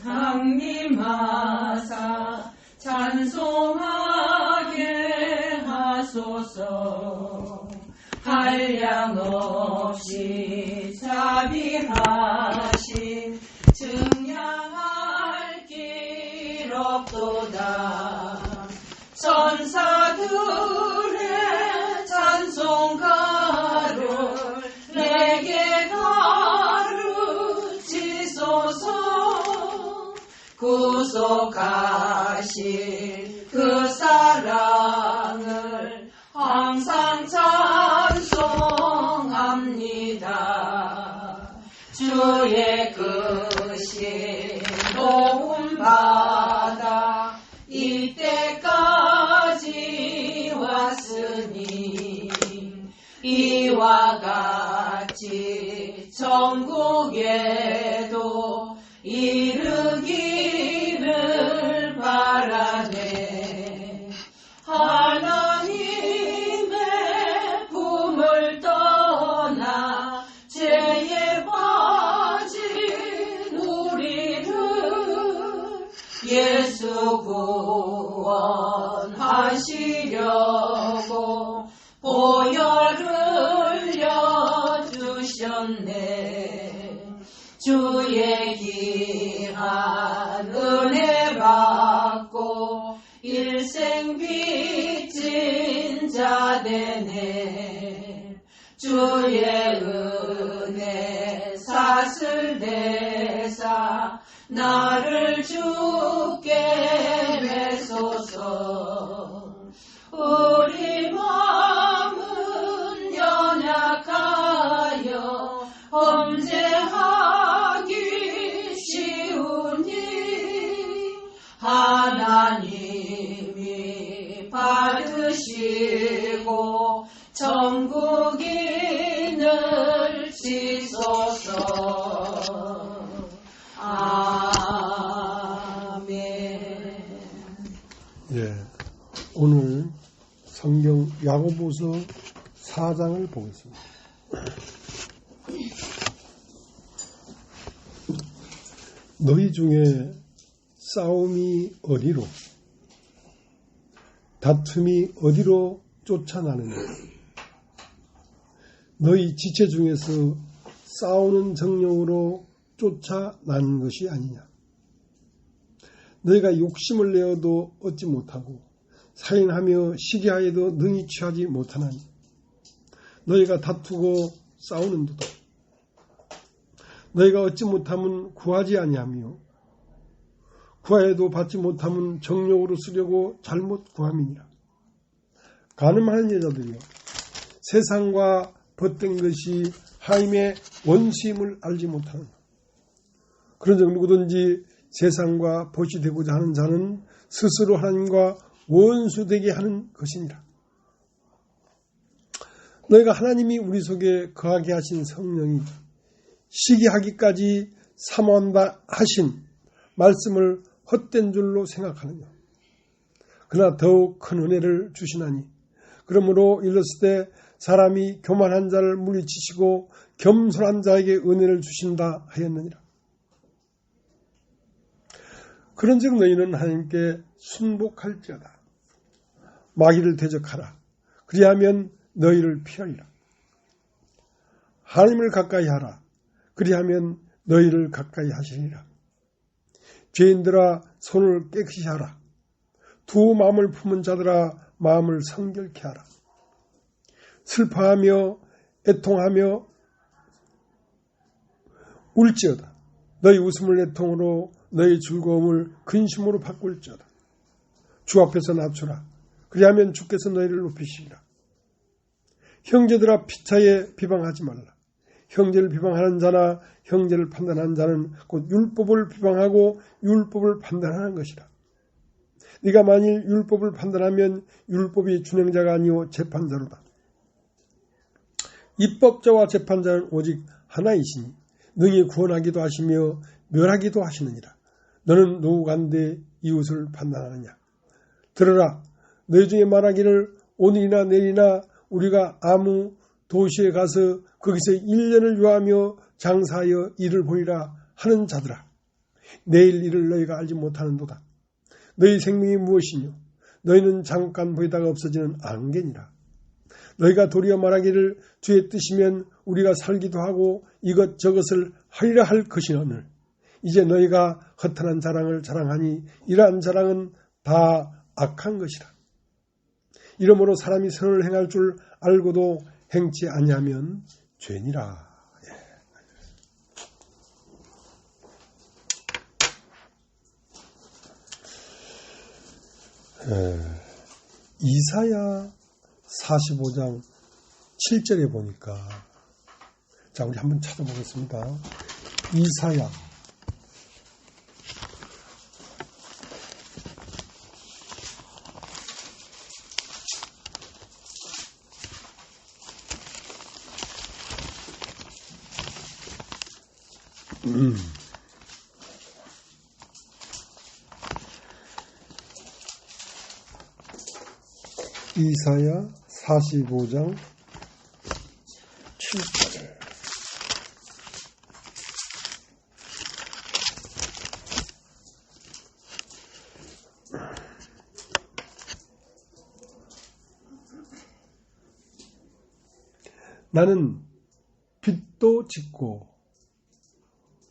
강림하사 찬송하게 하소서. 한량없이 자비하신 증량할 길 없도다. 천사들의 찬송가를 내게 가르치소서. 구속하실 그 사랑을 항상 찬송합니다. 주의 크신 도움받아 이때까지 왔으니 이와 같이 천국에도 이르기를 바라네. 하나님의 품을 떠나 죄에 빠진 우리를 예수 구원하시려고 보혈을 흘려주셨네. 주의 귀한 은혜 받고 일생 빚진 자 되네. 주의 은혜 사슬대사 나를 주께 매소서. 우리 마음은 연약하여 범죄하기 쉬우니 하나님이 받으시고 천국인을 지소서. 아멘. 예, 오늘 성경 야고보서 4장을 보겠습니다. 너희 중에 싸움이 어디로, 다툼이 어디로 쫓아나느냐? 너희 지체 중에서 싸우는 정령으로 쫓아나는 것이 아니냐? 너희가 욕심을 내어도 얻지 못하고 사인하며 시기하여도 능히 취하지 못하나니 너희가 다투고 싸우는도다. 너희가 얻지 못하면 구하지 아니하며 구하여도 받지 못하면 정욕으로 쓰려고 잘못 구함이니라. 가늠하는 여자들이여, 세상과 벗된 것이 하나님의 원수임을 알지 못하느냐. 그런즉 누구든지 세상과 벗이 되고자 하는 자는 스스로 하나님과 원수되게 하는 것이니라. 너희가 하나님이 우리 속에 거하게 하신 성령이 시기하기까지 사모한다 하신 말씀을 헛된 줄로 생각하느냐. 그러나 더욱 큰 은혜를 주시나니 그러므로 일렀을 때 사람이 교만한 자를 물리치시고 겸손한 자에게 은혜를 주신다 하였느니라. 그런즉 너희는 하나님께 순복할지어다. 마귀를 대적하라. 그리하면 너희를 피하리라. 하나님을 가까이 하라. 그리하면 너희를 가까이 하시리라. 죄인들아, 손을 깨끗이 하라. 두 마음을 품은 자들아, 마음을 성결케 하라. 슬퍼하며 애통하며 울지어다. 너희 웃음을 애통으로 너희 즐거움을 근심으로 바꿀지어다. 주 앞에서 낮추라. 그리하면 주께서 너희를 높이시리라. 형제들아, 피차에 비방하지 말라. 형제를 비방하는 자나 형제를 판단하는 자는 곧 율법을 비방하고 율법을 판단하는 것이라. 네가 만일 율법을 판단하면 율법이 준행자가 아니오 재판자로다. 입법자와 재판자는 오직 하나이시니 능히 구원하기도 하시며 멸하기도 하시느니라. 너는 누구간데 이웃을 판단하느냐? 들으라. 너희 중에 말하기를 오늘이나 내일이나 우리가 아무 도시에 가서 거기서 1년을 유하며 장사하여 일을 보리라 하는 자들아. 내일 일을 너희가 알지 못하는도다. 너희 생명이 무엇이뇨? 너희는 잠깐 보이다가 없어지는 안개니라. 너희가 도리어 말하기를 주의 뜻이면 우리가 살기도 하고 이것저것을 하리라 할 것이오늘 이제 너희가 허탄한 자랑을 자랑하니 이러한 자랑은 다 악한 것이라. 이러므로 사람이 선을 행할 줄 알고도 행치 아니하면 죄니라. 이사야 45장 7절에 보니까 자 우리 한번 찾아보겠습니다. 이사야 이사야 45장 7절 나는 빛도 짓고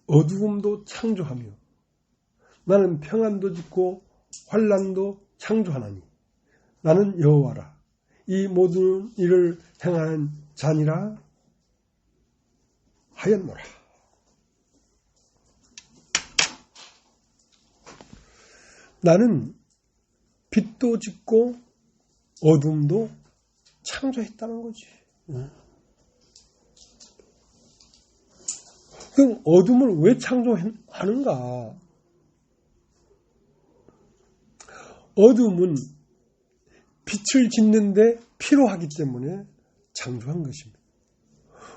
어두움도 창조하며 나는 평안도 짓고 환난도 창조하나니 나는 여호와라. 이 모든 일을 행하는 자니라 하였노라. 나는 빛도 짓고 어둠도 창조했다는 거지. 그럼 어둠을 왜 창조하는가? 어둠은 빛을 짓는데 필요하기 때문에 창조한 것입니다.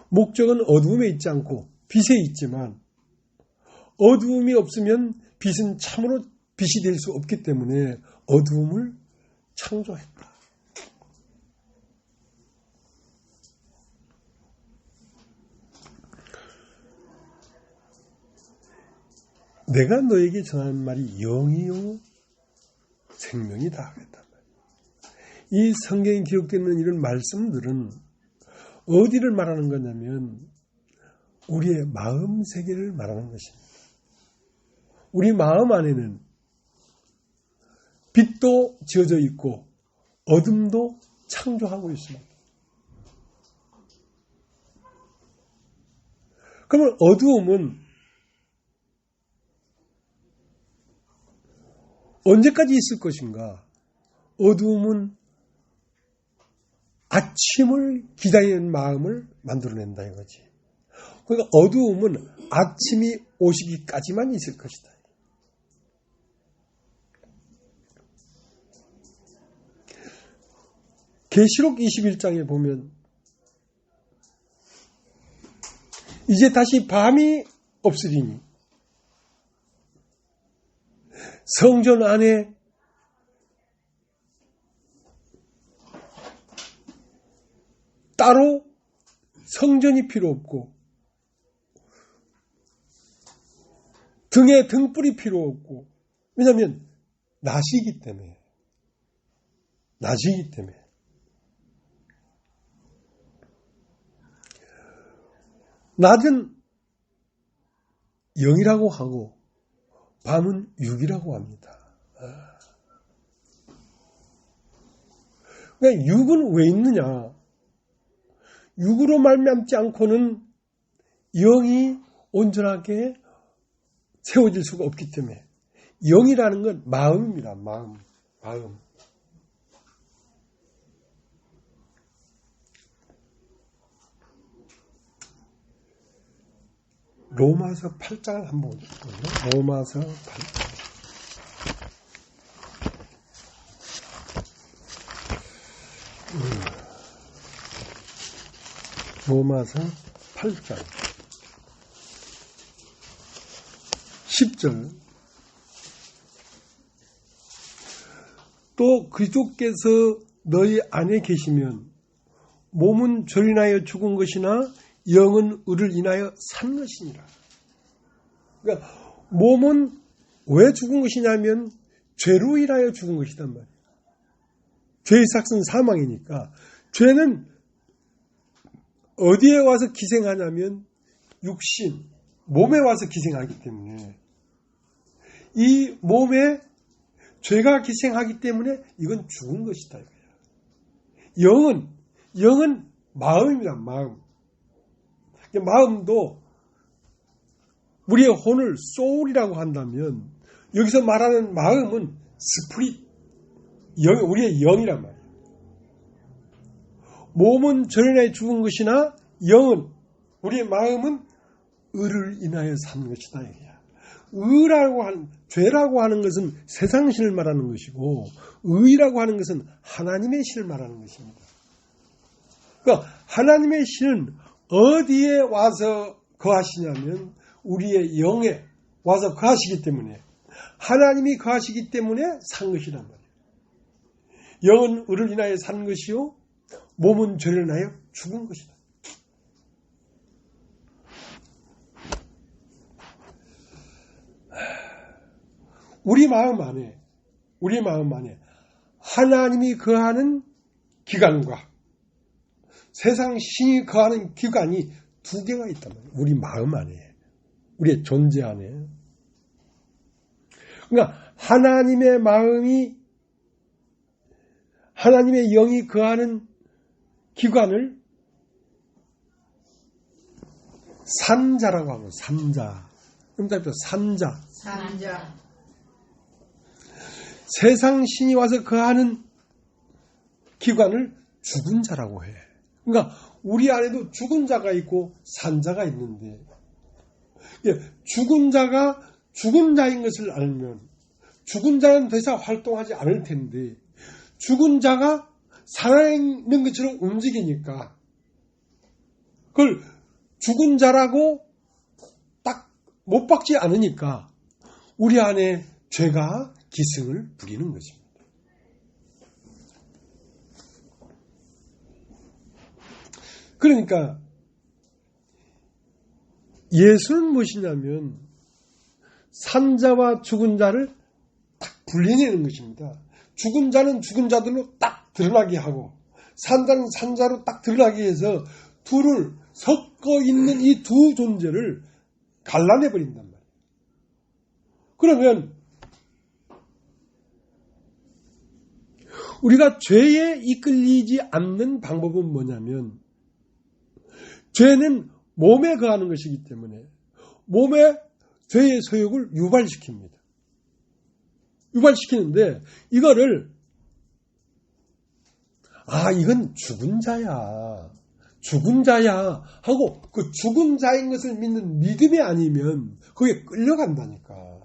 목적은 어두움에 있지 않고 빛에 있지만 어두움이 없으면 빛은 참으로 빛이 될 수 없기 때문에 어두움을 창조했다. 내가 너에게 전하는 말이 영이요 생명이다 하겠다. 이 성경에 기록되어 있는 이런 말씀들은 어디를 말하는 거냐면 우리의 마음 세계를 말하는 것입니다. 우리 마음 안에는 빛도 지어져 있고 어둠도 창조하고 있습니다. 그러면 어두움은 언제까지 있을 것인가? 어두움은 아침을 기다리는 마음을 만들어낸다 이거지. 그러니까 어두움은 아침이 오시기까지만 있을 것이다. 계시록 21장에 보면 이제 다시 밤이 없으리니 성전 안에 따로 성전이 필요 없고 등에 등불이 필요 없고 왜냐하면 낮이기 때문에 낮은 0이라고 하고 밤은 6이라고 합니다. 그러니까 6은 왜 있느냐? 6으로 말미암지 않고는 0이 온전하게 세워질 수가 없기 때문에 0이라는 건 마음입니다. 마음. 로마서 8장을 한번 보겠습니다. 로마서 8장. 로마서 8장 10절 또 그리스도께서 너희 안에 계시면 몸은 죄를 인하여 죽은 것이나 영은 의를 인하여 산 것이니라. 그러니까 몸은 왜 죽은 것이냐면 죄로 인하여 죽은 것이단 말이에요. 죄의 삭은 사망이니까 죄는 어디에 와서 기생하냐면 육신, 몸에 와서 기생하기 때문에 이 몸에 죄가 기생하기 때문에 이건 죽은 것이다. 영은 마음입니다. 마음도 우리의 혼을 소울이라고 한다면 여기서 말하는 마음은 스프릿, 우리의 영이란 말이에요. 몸은 죄로 인하여 죽은 것이나 영은, 우리의 마음은 의를 인하여 산 것이다. 죄라고 하는 것은 세상 신을 말하는 것이고 의라고 하는 것은 하나님의 신을 말하는 것입니다. 그러니까 하나님의 신은 어디에 와서 거하시냐면 우리의 영에 와서 거하시기 때문에, 하나님이 거하시기 때문에 산 것이란 말이에요. 영은 의를 인하여 산 것이요 몸은 죄를 인하여 죽은 것이다. 우리 마음 안에 하나님이 거하는 기관과 세상 신이 거하는 기관이 두 개가 있단 말이에요. 우리 마음 안에, 우리의 존재 안에. 그러니까 하나님의 마음이, 하나님의 영이 거하는 기관을 산자라고 하고, 산자. 그러니까 산자. 세상 신이 와서 거하는 기관을 죽은 자라고 해. 그러니까 우리 안에도 죽은 자가 있고 산자가 있는데, 죽은 자가 죽은 자인 것을 알면 죽은 자는 더 이상 활동하지 않을 텐데, 죽은 자가 살아있는 것처럼 움직이니까 그걸 죽은 자라고 딱 못 박지 않으니까 우리 안에 죄가 기승을 부리는 것입니다. 그러니까 예수는 무엇이냐면 산자와 죽은 자를 딱 분리내는 것입니다. 죽은 자는 죽은 자들로 딱 드러나게 하고 산자는 산자로 딱 드러나게 해서 둘을 섞어 있는 이 두 존재를 갈라내버린단 말이에요. 그러면 우리가 죄에 이끌리지 않는 방법은 뭐냐면, 죄는 몸에 거하는 것이기 때문에 몸에 죄의 소욕을 유발시킵니다. 유발시키는데 이거를 이건 죽은 자야 하고 그 죽은 자인 것을 믿는 믿음이 아니면 거기에 끌려간다니까.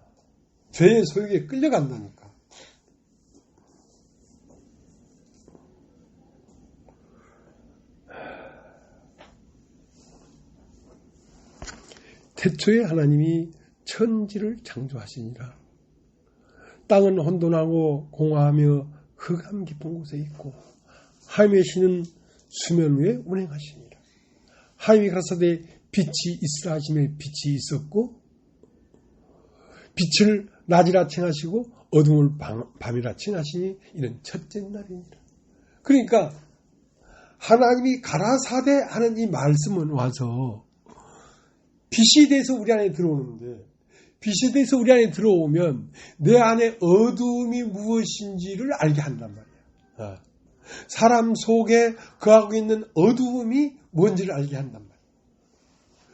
죄의 소욕에 끌려간다니까. 태초에 하나님이 천지를 창조하시니라. 땅은 혼돈하고 공허하며 흑암 깊은 곳에 있고 하나님의 신은 수면 위에 운행하시니라. 하나님이 가라사대 빛이 있으라 하시며 빛이 있었고 빛을 낮이라 칭하시고 어둠을 밤이라 칭하시니 이는 첫째 날이니라. 그러니까 하나님이 가라사대 하는 이 말씀은 와서 빛이 돼서 우리 안에 들어오는데, 빛이 돼서 우리 안에 들어오면 내 안에 어두움이 무엇인지를 알게 한단 말이야. 사람 속에 거하고 있는 어두움이 뭔지를 알게 한단 말이야.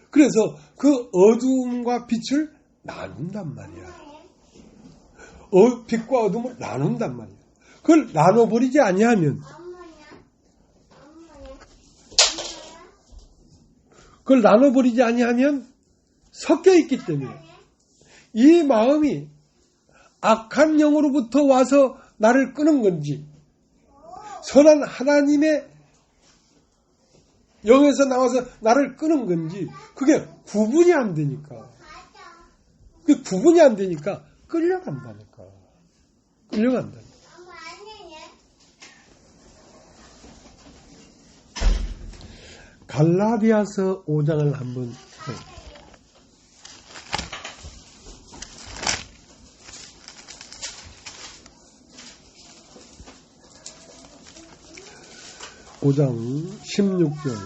그래서 그 어두움과 빛을 나눈단 말이야. 빛과 어둠을 나눈단 말이야. 그걸 나눠버리지 아니하면, 그걸 나눠버리지 아니하면 섞여 있기 때문에 이 마음이 악한 영으로부터 와서 나를 끄는 건지 선한 하나님의 영에서 나와서 나를 끄는 건지 그게 구분이 안 되니까, 그 구분이 안 되니까 끌려간다니까. 끌려간다니까. 갈라디아서 5장을 한번 5장 16절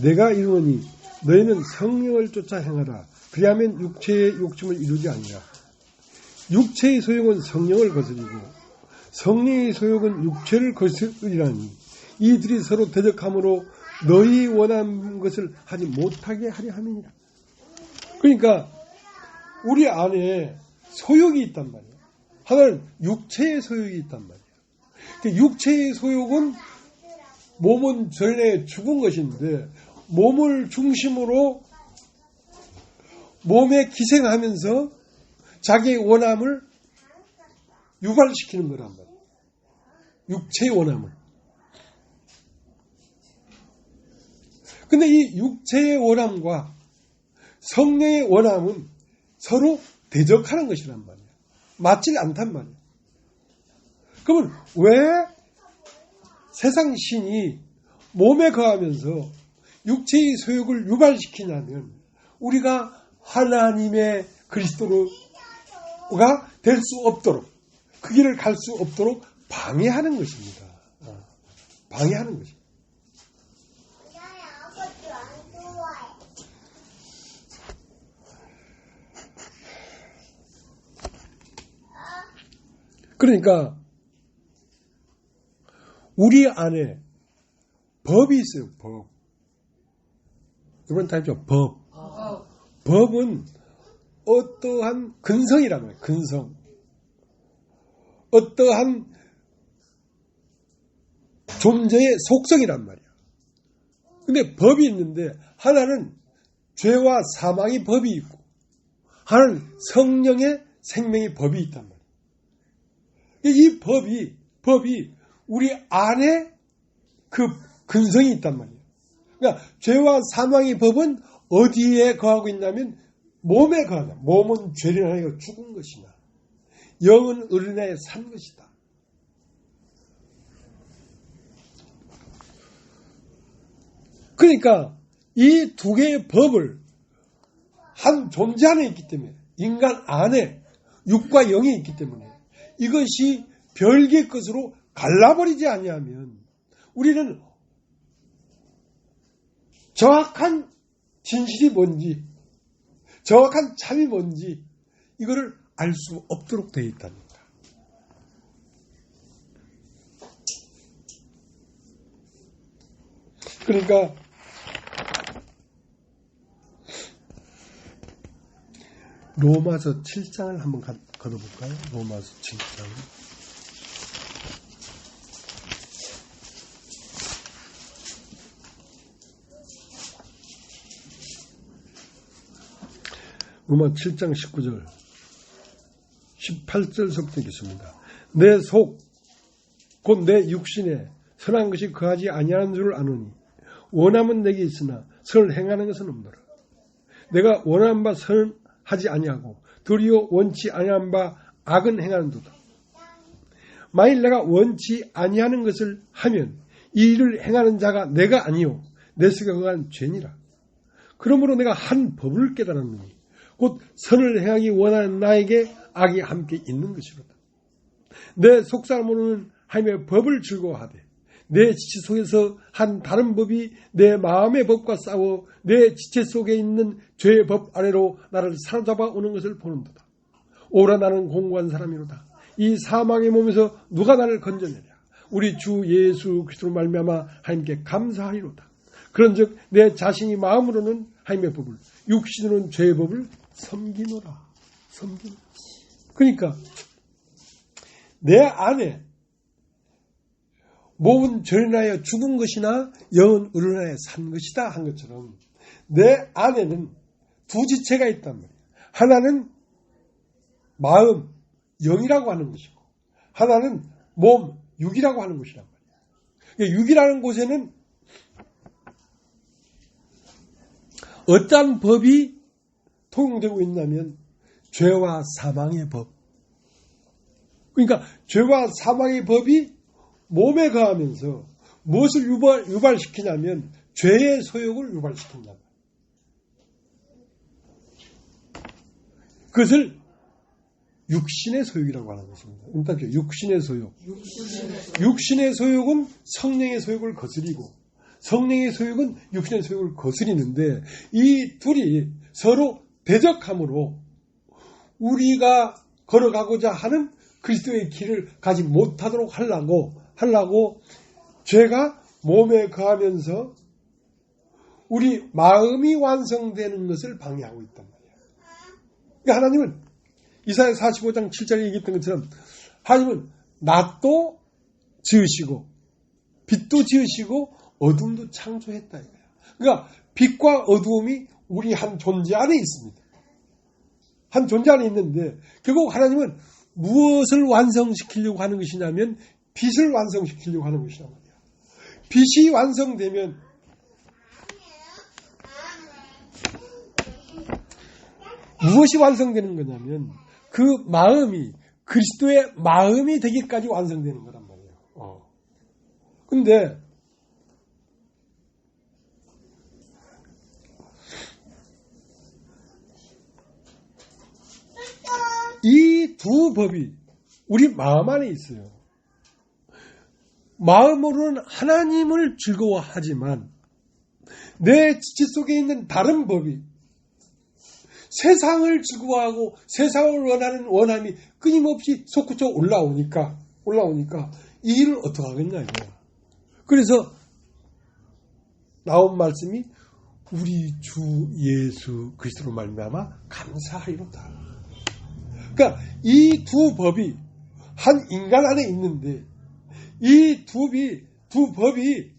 내가 이르노니 너희는 성령을 쫓아 행하라. 그리하면 육체의 욕심을 이루지 아니라. 육체의 소욕은 성령을 거스리고 성령의 소욕은 육체를 거스리라니 이들이 서로 대적함으로 너희 원하는 것을 하지 못하게 하려 함이니라. 그러니까 우리 안에 소욕이 있단 말이에요. 하나는 육체의 소욕이 있단 말이에요. 육체의 소욕은 몸은 전에 죽은 것인데 몸을 중심으로 몸에 기생하면서 자기의 원함을 유발시키는 거란 말이에요. 육체의 원함을. 근데 이 육체의 원함과 성령의 원함은 서로 대적하는 것이란 말이에요. 맞지 않단 말이에요. 그러면 왜 세상 신이 몸에 거하면서 육체의 소욕을 유발시키냐면 우리가 하나님의 그리스도가 될 수 없도록 그 길을 갈 수 없도록 방해하는 것입니다. 방해하는 것입니다. 그러니까 우리 안에 법이 있어요. 법. 이번 타입죠. 법. 법은 어떠한 근성이란 말이에요. 근성. 어떠한 존재의 속성이란 말이에요. 근데 법이 있는데 하나는 죄와 사망의 법이 있고 하나는 성령의 생명의 법이 있단 말이에요. 이 법이 우리 안에 그 근성이 있단 말이에요. 그러니까 죄와 사망의 법은 어디에 거하고 있냐면 몸에 거한다. 몸은 죄를 하여 죽은 것이나 영은 어린아이에 산 것이다. 그러니까 이 두 개의 법을 한 존재 안에 있기 때문에 인간 안에 육과 영이 있기 때문에 이것이 별개의 것으로 갈라버리지 아니하면 우리는 정확한 진실이 뭔지 정확한 참이 뭔지 이거를 알 수 없도록 되어 있답니다. 그러니까 로마서 7장을 한번 걷어볼까요? 로마서 7장. 로마 7장 19절 18절서부터 읽겠습니다. 내 속 곧 내 육신에 선한 것이 거하지 아니하는 줄을 아노니 원함은 내게 있으나 선을 행하는 것은 없노라. 내가 원하는 바 선은 하지 아니하고 도리어 원치 아니한 바 악은 행하는도다. 만일 내가 원치 아니하는 것을 하면 이 일을 행하는 자가 내가 아니요 내 속에 거한 죄니라. 그러므로 내가 한 법을 깨달았노니 곧 선을 행하기 원하는 나에게 악이 함께 있는 것이로다. 내 속사람으로는 하나님의 법을 즐거워하되 내 지체 속에서 한 다른 법이 내 마음의 법과 싸워 내 지체 속에 있는 죄의 법 아래로 나를 사로잡아 오는 것을 보는도다. 오라 나는 공고한 사람이로다. 이 사망의 몸에서 누가 나를 건져내랴. 우리 주 예수 그리스도로 말미암아 하나님께 감사하리로다. 그런즉 내 자신이 마음으로는 하나님의 법을 육신으로는 죄의 법을 섬기노라. 그러니까 내 안에 몸은 절인하여 죽은 것이나 영은 어른하여 산 것이다 한 것처럼 내 안에는 두 지체가 있단 말이에요. 하나는 마음, 영이라고 하는 것이고 하나는 몸, 육이라고 하는 것이란 말이에요. 육이라는 곳에는 어떠한 법이 통용되고 있냐면 죄와 사망의 법. 그러니까 죄와 사망의 법이 몸에 거하면서 무엇을 유발시키냐면 죄의 소욕을 유발시킨다. 그것을 육신의 소욕이라고 하는 것입니다. 육신의 소욕. 육신의 소욕은 성령의 소욕을 거스리고 성령의 소욕은 육신의 소욕을 거스리는데 이 둘이 서로 대적함으로 우리가 걸어가고자 하는 그리스도의 길을 가지 못하도록 하려고 죄가 몸에 거하면서 우리 마음이 완성되는 것을 방해하고 있단 말이에요. 그러니까 하나님은 이사야 45장 7절에 얘기했던 것처럼 하나님은 낮도 지으시고 빛도 지으시고 어둠도 창조했다 이거예요. 그러니까 빛과 어두움이 우리 한 존재 안에 있습니다. 한 존재 안에 있는데 결국 하나님은 무엇을 완성시키려고 하는 것이냐면 빛을 완성시키려고 하는 것이란 말이에요. 빛이 완성되면 무엇이 완성되는 거냐면 그 마음이 그리스도의 마음이 되기까지 완성되는 거란 말이에요. 근데 이 두 법이 우리 마음 안에 있어요. 마음으로는 하나님을 즐거워하지만 내 지체 속에 있는 다른 법이 세상을 즐거워하고 세상을 원하는 원함이 끊임없이 솟구쳐 올라오니까 이 일을 어떻게 하겠냐 이거야. 그래서 나온 말씀이 우리 주 예수 그리스도로 말미암아 감사하리로다. 그러니까 이 두 법이 한 인간 안에 있는데 이 두 법이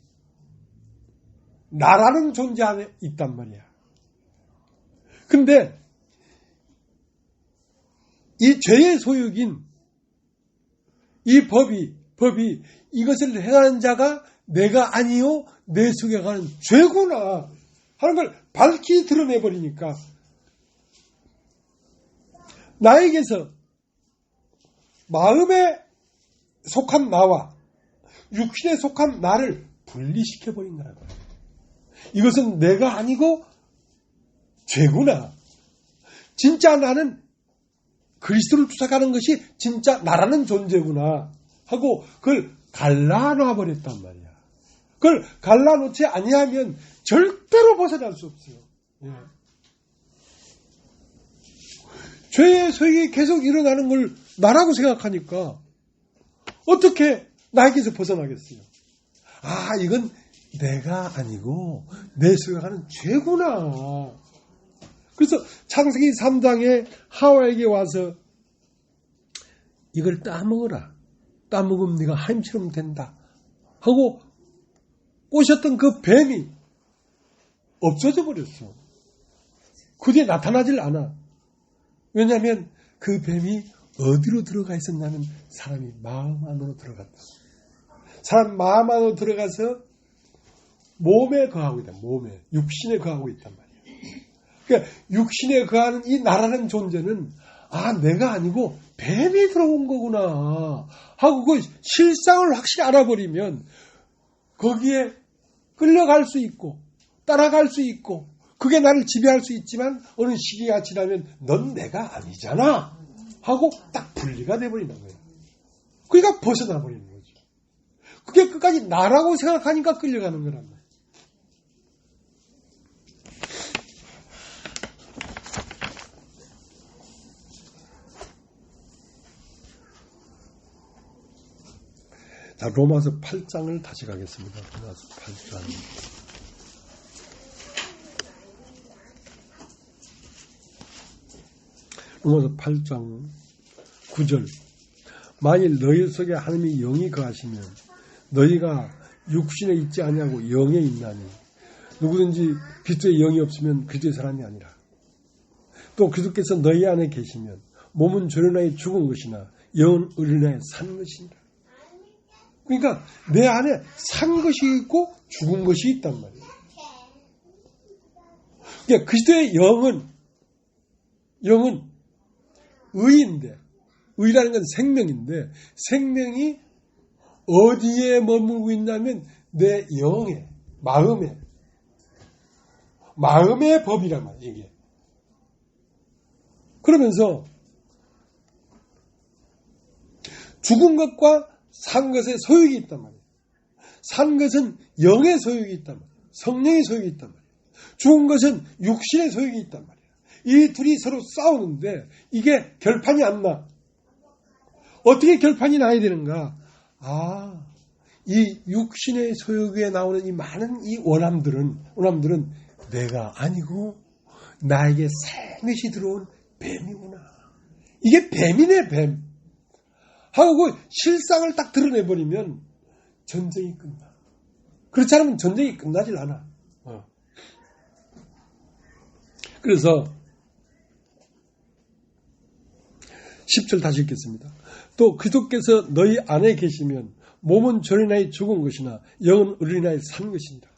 나라는 존재 안에 있단 말이야. 근데 이 죄의 소욕인 이 법이 이것을 행하는 자가 내가 아니요 내 속에 가는 죄구나 하는 걸 밝히 드러내버리니까 나에게서 마음에 속한 나와 육신에 속한 나를 분리시켜버린 거라고요. 이것은 내가 아니고 죄구나. 진짜 나는 그리스도를 쫓아가는 것이 진짜 나라는 존재구나 하고 그걸 갈라놔버렸단 말이야. 그걸 갈라놓지 아니하면 절대로 벗어날 수 없어요. 예. 죄의 소욕이 계속 일어나는 걸 나라고 생각하니까 어떻게 나에게서 벗어나겠어요? 아, 이건 내가 아니고 내 속에 가는 죄구나. 그래서 창세기 3장에 하와에게 와서 이걸 따먹어라. 따먹으면 네가 하나님처럼 된다. 하고 꼬셨던 그 뱀이 없어져 버렸어. 그 뒤에 나타나질 않아. 왜냐하면 그 뱀이 어디로 들어가 있었냐면 사람이 마음 안으로 들어갔다. 사람 마음 안으로 들어가서 몸에 거하고 있다. 몸에. 육신에 거하고 있단 말이에요. 그러니까 육신에 거하는 이 나라는 존재는 아 내가 아니고 뱀이 들어온 거구나 하고 그 실상을 확실히 알아버리면 거기에 끌려갈 수 있고 따라갈 수 있고 그게 나를 지배할 수 있지만 어느 시기가 지나면 넌 내가 아니잖아 하고 딱 분리가 돼버리는 거예요. 그러니까 벗어나 버리는 거죠. 그게 끝까지 나라고 생각하니까 끌려가는 거란 말이에요. 자, 로마서 8장을 다시 가겠습니다. 로마서 8장. 로마서 8장 9절. 만일 너희 속에 하나님의 영이 거하시면 너희가 육신에 있지 아니하고 영에 있나니 누구든지 그리스도의 영이 없으면 그리스도의 사람이 아니라. 또 그리스도께서 너희 안에 계시면 몸은 죄로 죽은 것이나 영은 의로 산 것이니라. 그러니까 내 안에 산 것이 있고 죽은 것이 있단 말이에요. 그러니까 그리스도의 영은 의인데 의라는 건 생명인데 생명이 어디에 머물고 있냐면 내 영에 마음의 법이란 말이에요. 이게. 그러면서 죽은 것과 산 것의 소유가 있단 말이에요. 산 것은 영의 소유가 있단 말이에요. 성령의 소유가 있단 말이에요. 죽은 것은 육신의 소유가 있단 말이에요. 이 둘이 서로 싸우는데 이게 결판이 안 나. 어떻게 결판이 나야 되는가? 이 육신의 소유에 나오는 이 많은 이 원함들은 내가 아니고 나에게 생것이 들어온 뱀이구나. 이게 뱀이네, 뱀. 하고 그 실상을 딱 드러내버리면 전쟁이 끝나. 그렇지 않으면 전쟁이 끝나질 않아. 그래서 10절 다시 읽겠습니다. 또 그리스도께서 너희 안에 계시면 몸은 저리나이 죽은 것이나 영은 어린아이 산 것이니라.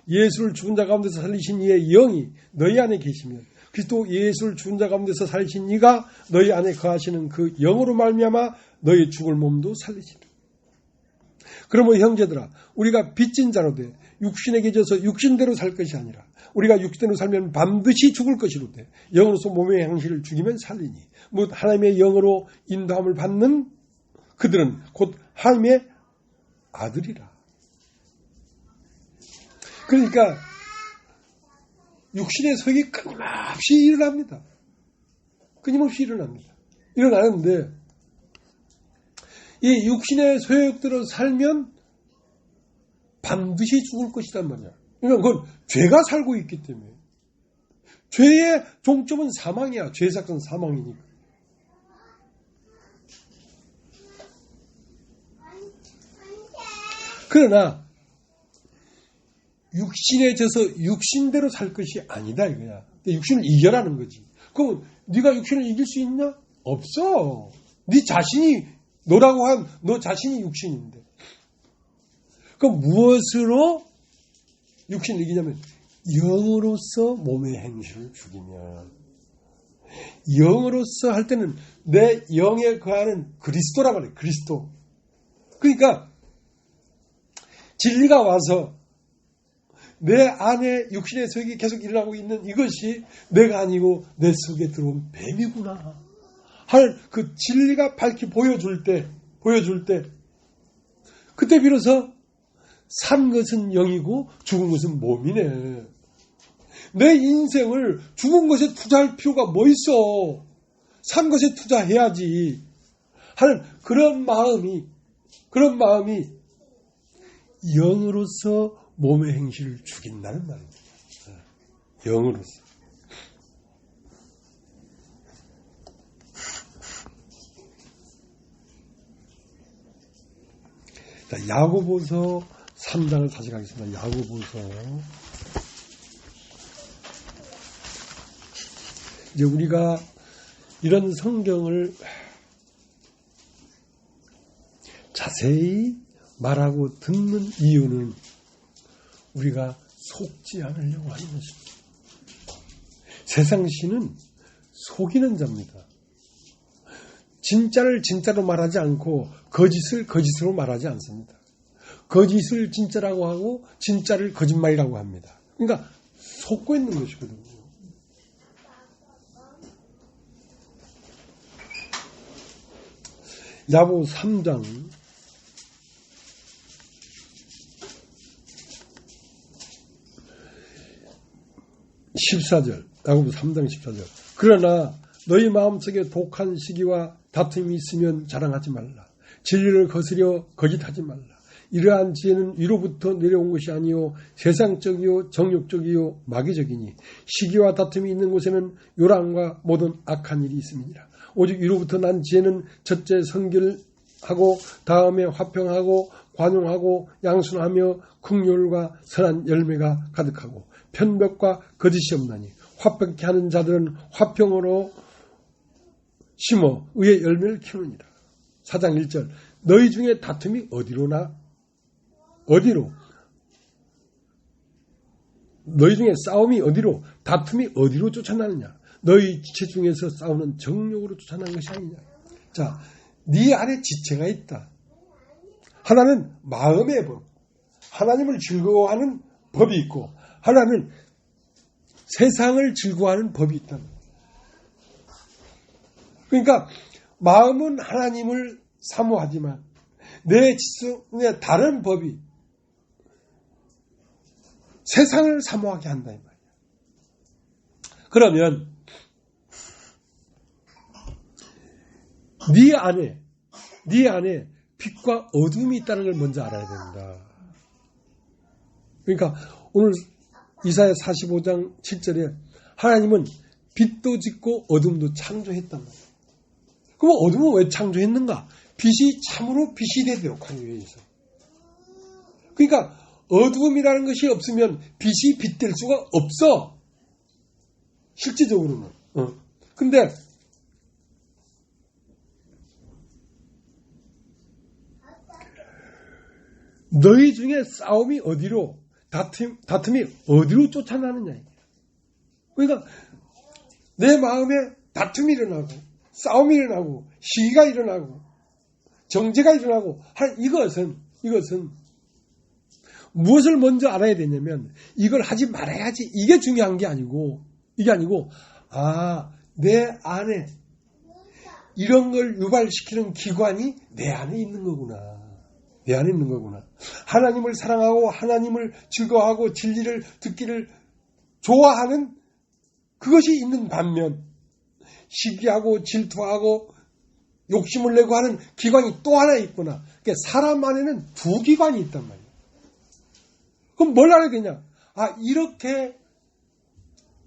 예수를 죽은 자 가운데서 살리신 이의 영이 너희 안에 계시면 그리스도 예수를 죽은 자 가운데서 살리신 이가 너희 안에 거하시는 그 영으로 말미암아 너희 죽을 몸도 살리시리라. 그러므로 형제들아 우리가 빚진 자로 돼 육신에게 져서 육신대로 살 것이 아니라 우리가 육신대로 살면 반드시 죽을 것이로되 영으로서 몸의 행실을 죽이면 살리니 뭐 하나님의 영으로 인도함을 받는 그들은 곧 하나님의 아들이라. 그러니까 육신의 소욕이 끊임없이 일어납니다. 끊임없이 일어납니다. 일어나는데 이 육신의 소욕대로 살면 반드시 죽을 것이란 말이야. 그러니까 그건 죄가 살고 있기 때문에. 죄의 종점은 사망이야. 죄 사건 사망이니까. 그러나 육신에 져서 육신대로 살 것이 아니다 이거야. 육신을 이겨라는 거지. 그럼 네가 육신을 이길 수 있냐? 없어. 네 자신이 너라고 한 너 자신이 육신인데. 그럼 무엇으로 육신을 이기냐면 영으로서 몸의 행실을 죽이면 영으로서 할 때는 내 영에 거하는 그리스도란 말이에요. 그리스도. 그러니까 진리가 와서 내 안에 육신의 속이 계속 일어나고 있는 이것이 내가 아니고 내 속에 들어온 뱀이구나 할 그 진리가 밝히 보여줄 때 그때 비로소 산 것은 영이고 죽은 것은 몸이네. 내 인생을 죽은 것에 투자할 필요가 뭐 있어. 산 것에 투자해야지 하는 그런 마음이 영으로서 몸의 행실을 죽인다는 말입니다. 영으로서. 자, 야고보서 3장을 다시 가겠습니다. 야고보서. 이제 우리가 이런 성경을 자세히 말하고 듣는 이유는 우리가 속지 않으려고 하는 것입니다. 세상 신은 속이는 자입니다. 진짜를 진짜로 말하지 않고 거짓을 거짓으로 말하지 않습니다. 거짓을 진짜라고 하고 진짜를 거짓말이라고 합니다. 그러니까 속고 있는 것이거든요. 야고보 3장 14절, 야고보 3장 14절. 그러나 너희 마음속에 독한 시기와 다툼이 있으면 자랑하지 말라. 진리를 거스려 거짓하지 말라. 이러한 지혜는 위로부터 내려온 것이 아니요 세상적이요 정욕적이요 마귀적이니 시기와 다툼이 있는 곳에는 요란과 모든 악한 일이 있음이니라. 오직 위로부터 난 지혜는 첫째 선결하고 다음에 화평하고 관용하고 양순하며 긍휼과 선한 열매가 가득하고 편벽과 거짓이 없나니 화평케 하는 자들은 화평으로 심어 의의 열매를 키우느니라. 4장 1절. 너희 중에 다툼이 어디로? 너희 중에 싸움이 어디로? 다툼이 어디로 쫓아나느냐? 너희 지체 중에서 싸우는 정욕으로 쫓아나는 것이 아니냐? 자, 네 안에 지체가 있다. 하나는 마음의 법, 하나님을 즐거워하는 법이 있고 하나는 세상을 즐거워하는 법이 있다. 그러니까 마음은 하나님을 사모하지만 내 지성의 다른 법이 세상을 사모하게 한다 이 말이야. 그러면 네 안에 빛과 어둠이 있다는 걸 먼저 알아야 된다. 그러니까 오늘 이사야 45장 7절에 하나님은 빛도 짓고 어둠도 창조했단 말이야. 그럼 어둠은 왜 창조했는가? 빛이 참으로 빛이 되도록 하기 위해서. 그러니까 어둠이라는 것이 없으면 빛이 빛될 수가 없어. 실질적으로는. 근데 너희 중에 싸움이 어디로, 다툼이 어디로 쫓아나느냐. 그러니까 내 마음에 다툼이 일어나고 싸움이 일어나고 시기가 일어나고 정죄가 일어나고 이것은 무엇을 먼저 알아야 되냐면 이걸 하지 말아야지 이게 중요한 게 아니고 내 안에 이런 걸 유발시키는 기관이 내 안에 있는 거구나. 내 안에 있는 거구나. 하나님을 사랑하고 하나님을 즐거워하고 진리를 듣기를 좋아하는 그것이 있는 반면 시기하고 질투하고 욕심을 내고 하는 기관이 또 하나 있구나. 그러니까 사람 안에는 두 기관이 있단 말이에요. 그럼 뭘 알아야 되냐? 이렇게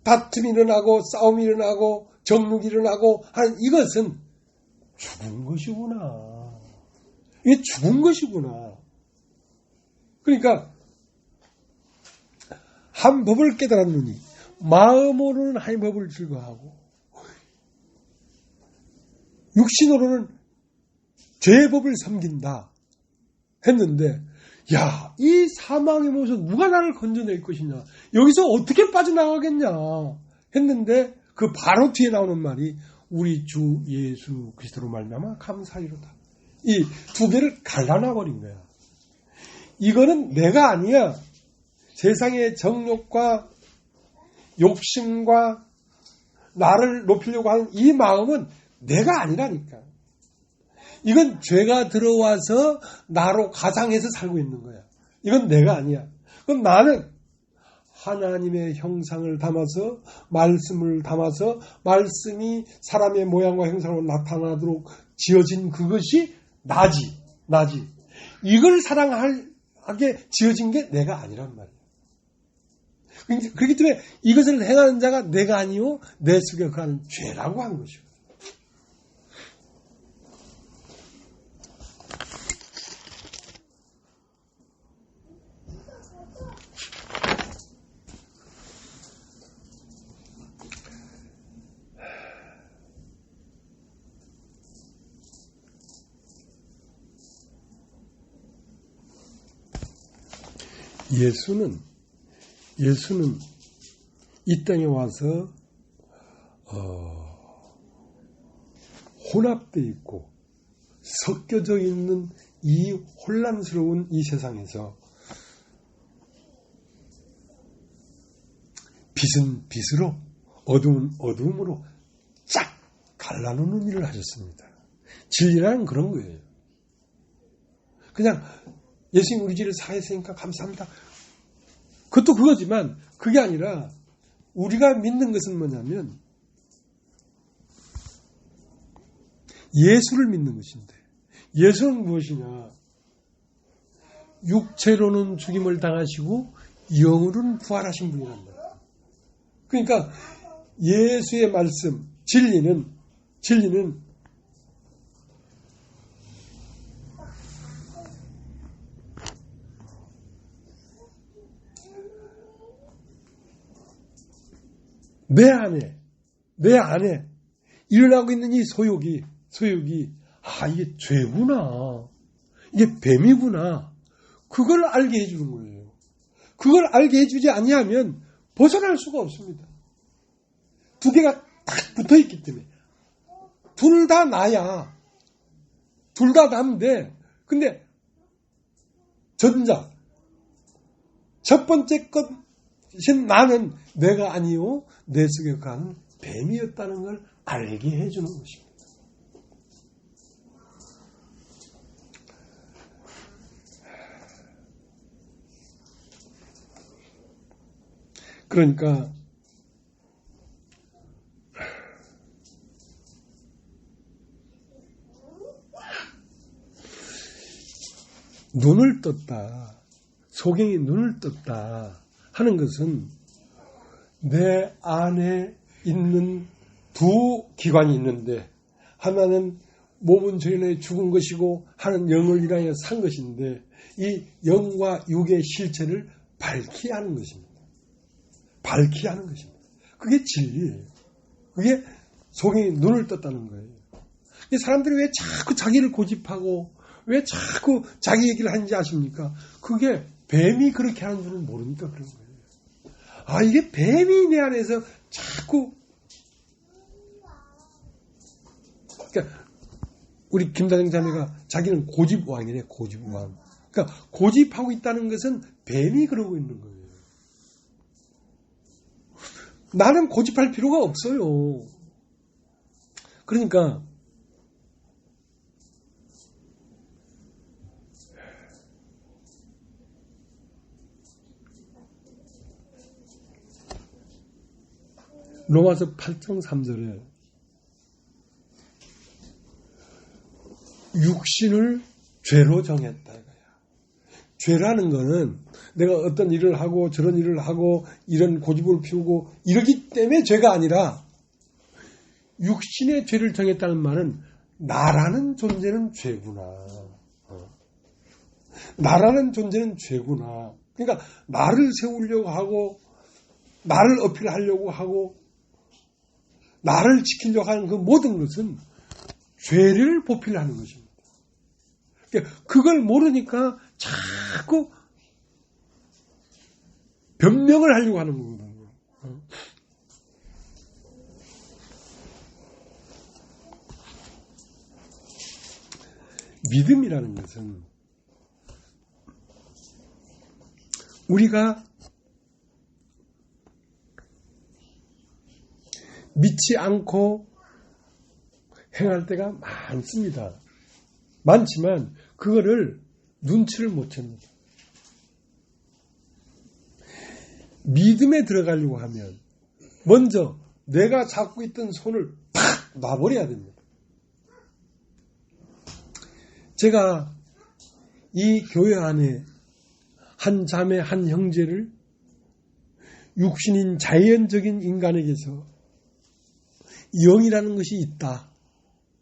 다툼이 일어나고 싸움이 일어나고 정욕이 일어나고 하는 이것은 죽은 것이구나. 이게 죽은 것이구나. 그러니까 한 법을 깨달았느니 마음으로는 한 법을 즐거워하고 육신으로는 죄의 법을 섬긴다 했는데 이 사망의 몸에서 누가 나를 건져낼 것이냐, 여기서 어떻게 빠져나가겠냐 했는데 그 바로 뒤에 나오는 말이 우리 주 예수 그리스도로 말미암아 감사이로다. 이 두 개를 갈라놔버린 거야. 이거는 내가 아니야. 세상의 정욕과 욕심과 나를 높이려고 하는 이 마음은 내가 아니라니까. 이건 죄가 들어와서 나로 가장해서 살고 있는 거야. 이건 내가 아니야. 그럼 나는 하나님의 형상을 담아서 말씀을 담아서 말씀이 사람의 모양과 형상으로 나타나도록 지어진 그것이 나지. 이걸 사랑하게 지어진 게 내가 아니란 말이야. 그렇기 때문에 이것을 행하는 자가 내가 아니요 내 속에 거하는 죄라고 한 것이고. 예수는 이 땅에 와서 혼합되어 있고 섞여져 있는 이 혼란스러운 이 세상에서 빛은 빛으로 어둠은 어둠으로 쫙 갈라놓는 일을 하셨습니다. 진리라는 그런 거예요. 그냥 예수님 우리 죄를 사했으니까 감사합니다. 그것도 그거지만 그게 아니라 우리가 믿는 것은 뭐냐면 예수를 믿는 것인데, 예수는 무엇이냐? 육체로는 죽임을 당하시고 영으로는 부활하신 분이란 말이에요. 그러니까 예수의 말씀, 진리는 내 안에 일어나고 있는 이 소욕이 이게 죄구나, 이게 뱀이구나, 그걸 알게 해주는 거예요. 그걸 알게 해주지 아니하면 벗어날 수가 없습니다. 두 개가 딱 붙어있기 때문에 둘 다 나야, 둘 다 난데, 근데 전자 첫 번째 것인 나는 내가 아니요 내 속에 가는 뱀이었다는 걸 알게 해주는 것입니다. 그러니까 눈을 떴다, 소경이 눈을 떴다 하는 것은 내 안에 있는 두 기관이 있는데, 하나는 몸은 전에 죽은 것이고 하는 영을 인하여 산 것인데, 이 영과 육의 실체를 밝히 하는 것입니다. 밝히 하는 것입니다. 그게 진리예요. 그게 소경이 눈을 떴다는 거예요. 사람들이 왜 자꾸 자기를 고집하고 왜 자꾸 자기 얘기를 하는지 아십니까? 그게 뱀이 그렇게 하는 줄은 모르니까 그런 거예요. 아, 이게 뱀이 내 안에서 자꾸, 그러니까 우리 김다정 자매가 자기는 고집왕이래, 고집왕. 그러니까 고집하고 있다는 것은 뱀이 그러고 있는 거예요. 나는 고집할 필요가 없어요. 그러니까 로마서 8장 3절에 육신을 죄로 정했다 이거야. 죄라는 거는 내가 어떤 일을 하고 저런 일을 하고 이런 고집을 피우고 이러기 때문에 죄가 아니라, 육신의 죄를 정했다는 말은 나라는 존재는 죄구나. 나라는 존재는 죄구나. 그러니까 나를 세우려고 하고 나를 어필하려고 하고 나를 지키려고 하는 그 모든 것은 죄를 보필하는 것입니다. 그걸 모르니까 자꾸 변명을 하려고 하는 거거든요. 믿음이라는 것은 우리가 믿지 않고 행할 때가 많습니다. 많지만 그거를 눈치를 못 챕니다. 믿음에 들어가려고 하면 먼저 내가 잡고 있던 손을 팍 놔버려야 됩니다. 제가 이 교회 안에 한 자매, 한 형제를 육신인 자연적인 인간에게서 영이라는 것이 있다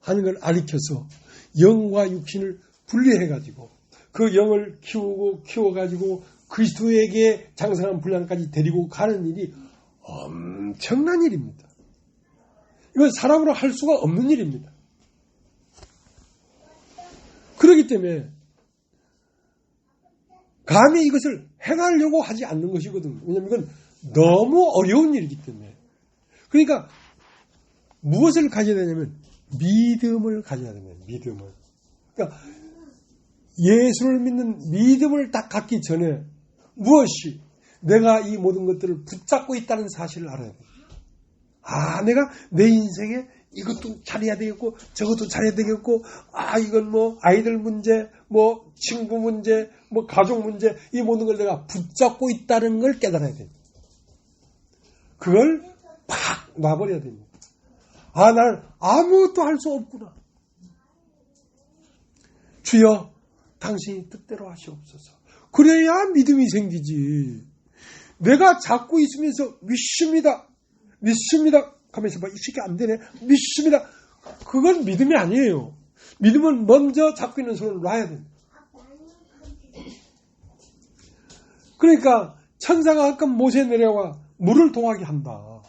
하는 걸 가르쳐서 영과 육신을 분리해가지고 그 영을 키워가지고 그리스도에게 장성한 분량까지 데리고 가는 일이 엄청난 일입니다. 이건 사람으로 할 수가 없는 일입니다. 그렇기 때문에 감히 이것을 행하려고 하지 않는 것이거든요. 왜냐하면 이건 너무 어려운 일이기 때문에. 그러니까 무엇을 가져야 되냐면 믿음을 가져야 됩니다. 믿음을. 그러니까 예수를 믿는 믿음을 딱 갖기 전에 무엇이 내가 이 모든 것들을 붙잡고 있다는 사실을 알아야 돼요. 아, 내가 내 인생에 이것도 잘해야 되겠고 저것도 잘해야 되겠고, 아, 이건 뭐 아이들 문제, 뭐 친구 문제, 뭐 가족 문제, 이 모든 걸 내가 붙잡고 있다는 걸 깨달아야 됩니다. 그걸 팍 놔버려야 됩니다. 아, 난 아무것도 할 수 없구나. 주여, 당신이 뜻대로 하시옵소서. 그래야 믿음이 생기지. 내가 잡고 있으면서 믿습니다. 가면서 막 이 새끼 안 되네. 믿습니다. 그건 믿음이 아니에요. 믿음은 먼저 잡고 있는 손을 놔야 됩니다. 그러니까 천사가 아까 모세에 내려와 물을 동하게 한다.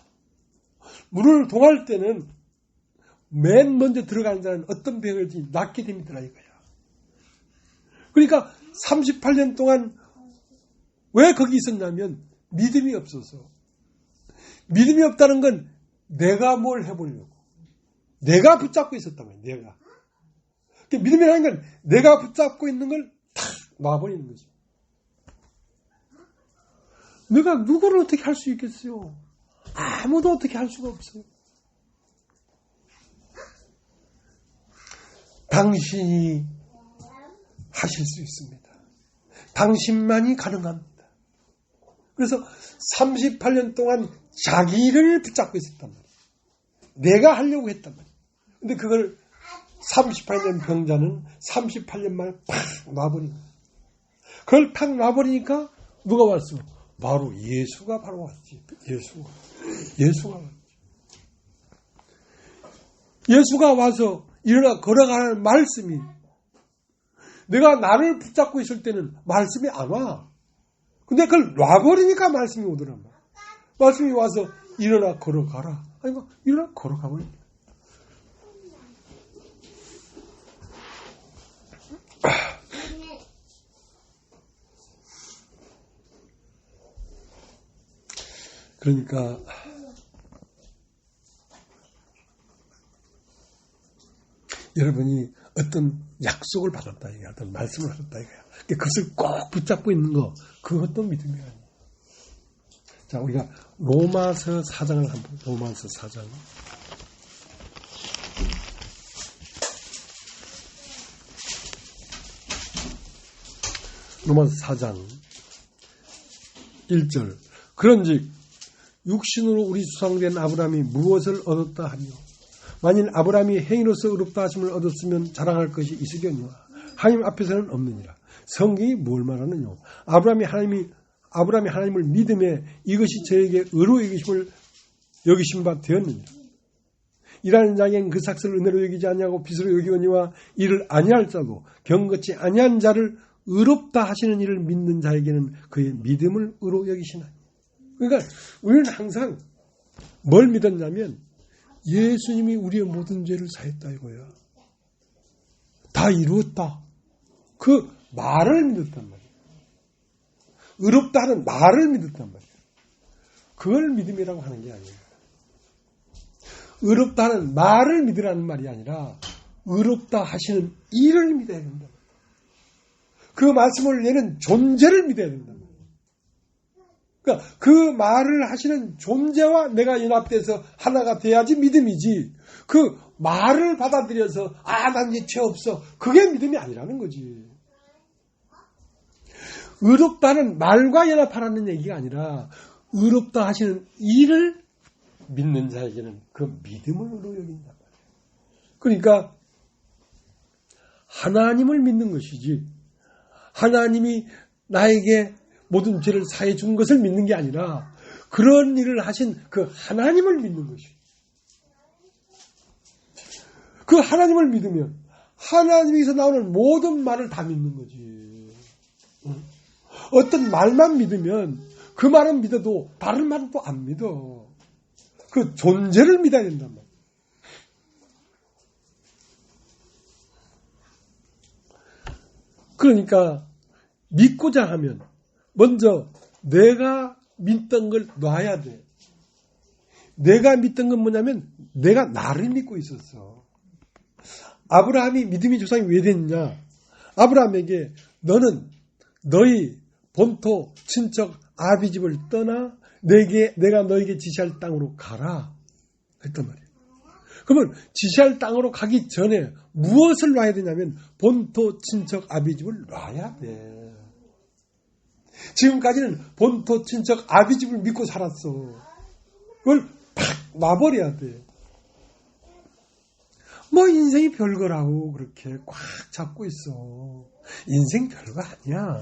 물을 동할 때는 맨 먼저 들어가는 자는 어떤 병을 낫게 됩니다 이거야. 그러니까 38년 동안 왜 거기 있었냐면 믿음이 없어서. 믿음이 없다는 건 내가 뭘 해보려고, 내가 붙잡고 있었단 말이야. 내가. 그러니까 믿음이라는 건 내가 붙잡고 있는 걸 탁 놔버리는 거죠. 내가 누구를 어떻게 할 수 있겠어요? 아무도 어떻게 할 수가 없어요. 당신이 하실 수 있습니다. 당신만이 가능합니다. 그래서 38년 동안 자기를 붙잡고 있었단 말이에요. 내가 하려고 했단 말이에요. 근데 그걸 38년 병자는 38년 만에 팍 놔버린 거예요. 그걸 팍 놔버리니까 누가 왔어? 바로 예수가 바로 왔지. 예수가 왔지. 예수가 와서 일어나 걸어가는 말씀이, 내가 나를 붙잡고 있을 때는 말씀이 안 와. 근데 그걸 놔버리니까 말씀이 오더란 말이야. 말씀이 와서 일어나 걸어가라. 아니, 일어나 걸어가버려. 그러니까 여러분이 어떤 약속을 받았다 이거야. 어떤 말씀을 받았다 이거야. 그것을 꼭 붙잡고 있는 거, 그것도 믿음이 아니에요. 자, 우리가 로마서 4장을 한번, 로마서 4장. 로마서 4장 1절. 그런즉 육신으로 우리 수상된 아브라함이 무엇을 얻었다 하리요? 만일 아브라함이 행위로서 의롭다 하심을 얻었으면 자랑할 것이 있으려니와 하나님 앞에서는 없느니라. 성경이 뭘 말하느냐? 아브라함이 하나님을 믿음에 이것이 저에게 의로 여기심 바 되었느니라. 일하는 자에겐 그 삭슬을 은혜로 여기지 아니하고 빚으로 여기거니와 이를 아니할 자도 경건치 아니한 자를 의롭다 하시는 이를 믿는 자에게는 그의 믿음을 의로 여기시나니. 그러니까 우리는 항상 뭘 믿었냐면 예수님이 우리의 모든 죄를 사했다 이거야. 다 이루었다. 그 말을 믿었단 말이야. 의롭다 하는 말을 믿었단 말이야. 그걸 믿음이라고 하는 게 아니에요. 의롭다 하는 말을 믿으라는 말이 아니라 의롭다 하시는 일을 믿어야 된다. 그 말씀을 내는 존재를 믿어야 된다. 그러니까 그 말을 하시는 존재와 내가 연합돼서 하나가 돼야지 믿음이지. 그 말을 받아들여서 난 이제 죄 없어. 그게 믿음이 아니라는 거지. 의롭다는 말과 연합하라는 얘기가 아니라 의롭다 하시는 일을 믿는 자에게는 그 믿음을 의로 여긴단 말이에요. 그러니까 하나님을 믿는 것이지 하나님이 나에게 모든 죄를 사해 준 것을 믿는 게 아니라 그런 일을 하신 그 하나님을 믿는 것이에요. 그 하나님을 믿으면 하나님에서 나오는 모든 말을 다 믿는 거지. 어떤 말만 믿으면 그 말은 믿어도 다른 말은 또 안 믿어. 그 존재를 믿어야 된단 말이야. 그러니까 믿고자 하면 먼저 내가 믿던 걸 놔야 돼. 내가 믿던 건 뭐냐면 내가 나를 믿고 있었어. 아브라함이 믿음의 조상이 왜 됐냐? 아브라함에게 너는 너희 본토 친척 아비 집을 떠나 내가 너에게 지시할 땅으로 가라 했단 말이에요. 그러면 지시할 땅으로 가기 전에 무엇을 놔야 되냐면 본토 친척 아비 집을 놔야 돼. 지금까지는 본토 친척 아비 집을 믿고 살았어. 그걸 팍 놔버려야 돼. 뭐 인생이 별거라고 그렇게 꽉 잡고 있어. 인생 별거 아니야.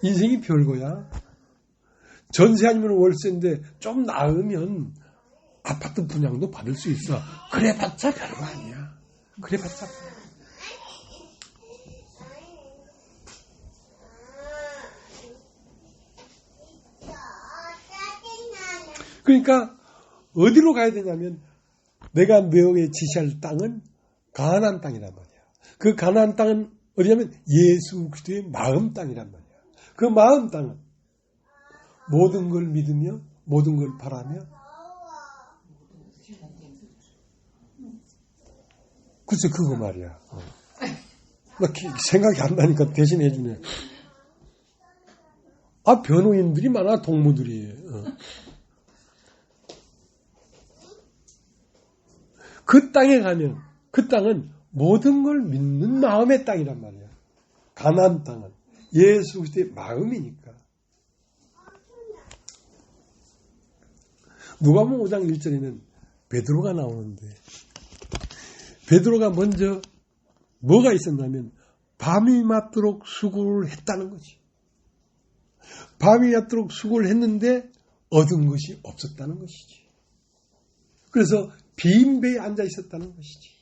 인생이 별거야. 전세 아니면 월세인데 좀 나으면 아파트 분양도 받을 수 있어. 그래봤자 별거 아니야. 그래봤자. 그러니까 어디로 가야 되냐면 내가 너에게 지시할 땅은 가나안 땅이란 말이야. 그 가나안 땅은 어디냐면 예수 그리스도의 마음 땅이란 말이야. 그 마음 땅은 모든 걸 믿으며 모든 걸 바라며 글쎄 그거 말이야. 나 생각이 안 나니까 대신 해주네. 변호인들이 많아 동무들이. 그 땅에 가면 그 땅은 모든 걸 믿는 마음의 땅이란 말이야. 가나안 땅은 예수 그리스도의 마음이니까. 누가복음 5장 1절에는 베드로가 나오는데 베드로가 먼저 뭐가 있었냐면 밤이 맞도록 수고를 했다는 거지. 밤이 맞도록 수고를 했는데 얻은 것이 없었다는 것이지. 그래서 빈 배에 앉아 있었다는 것이지.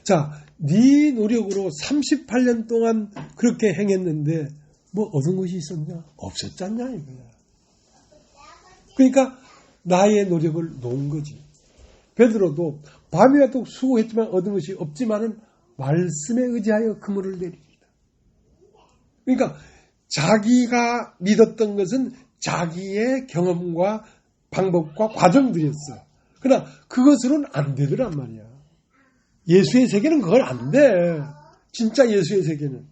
자, 네 노력으로 38년 동안 그렇게 행했는데 뭐 얻은 것이 있었냐? 없었잖냐 이거야. 그러니까 나의 노력을 놓은 거지. 베드로도 밤이 맞도록 수고했지만 얻은 것이 없지만은 말씀에 의지하여 그물을 내립니다. 그러니까 자기가 믿었던 것은 자기의 경험과 방법과 과정들이었어. 그러나 그것으로는 안 되더란 말이야. 예수의 세계는 그걸 안 돼. 진짜 예수의 세계는.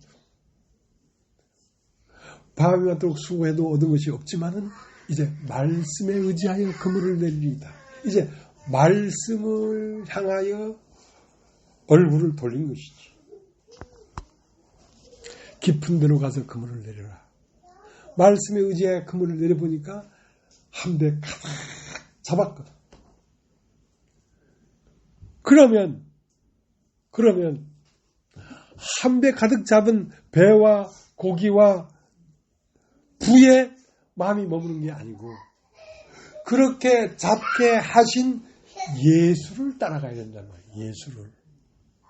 밤이 맞도록 수고해도 얻은 것이 없지만은 이제 말씀에 의지하여 그물을 내립니다. 이제 말씀을 향하여 얼굴을 돌린 것이지. 깊은 데로 가서 그물을 내려라. 말씀에 의지하여 그물을 내려보니까 한 배 가득 잡았거든. 그러면 한 배 가득 잡은 배와 고기와 부에 마음이 머무는 게 아니고 그렇게 잡게 하신 예수를 따라가야 된단 말이에요. 예수를.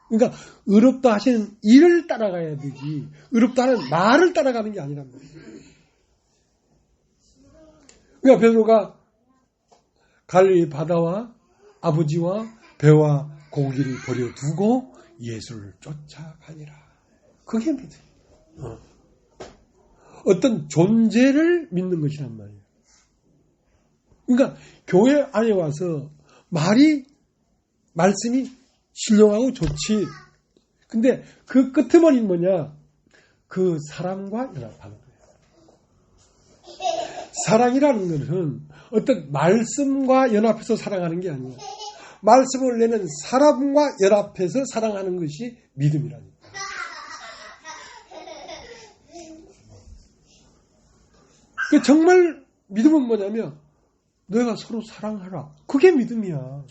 그러니까 의롭다 하시는 일을 따라가야 되지 의롭다 하는 말을 따라가는 게 아니란 말이에요. 그러니까 베드로가 갈릴리 바다와 아버지와 배와 고기를 버려두고 예수를 쫓아가니라. 그게 믿음이에요. 어떤 존재를 믿는 것이란 말이에요. 그러니까 교회 안에 와서 말씀이 신령하고 좋지. 근데 그 끄트머리는 뭐냐? 그 사랑과 연합하는 거예요. 사랑이라는 것은 어떤 말씀과 연합해서 사랑하는 게 아니에요. 말씀을 내는 사람과 연합해서 사랑하는 것이 믿음이라니까. 정말 믿음은 뭐냐면 너희가 서로 사랑하라. 그게 믿음이야.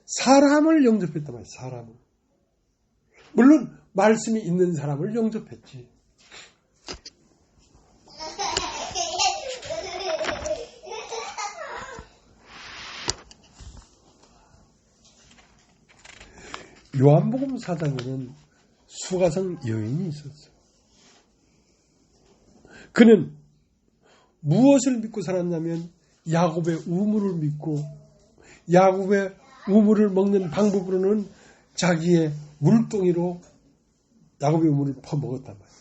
사람을 영접했단 말이야. 사람을. 물론 말씀이 있는 사람을 영접했지. 요한복음 4장에는 수가성 여인이 있었어. 그는 무엇을 믿고 살았냐면 야곱의 우물을 믿고 야곱의 우물을 먹는 방법으로는 자기의 물동이로 야곱의 우물을 퍼먹었단 말이야.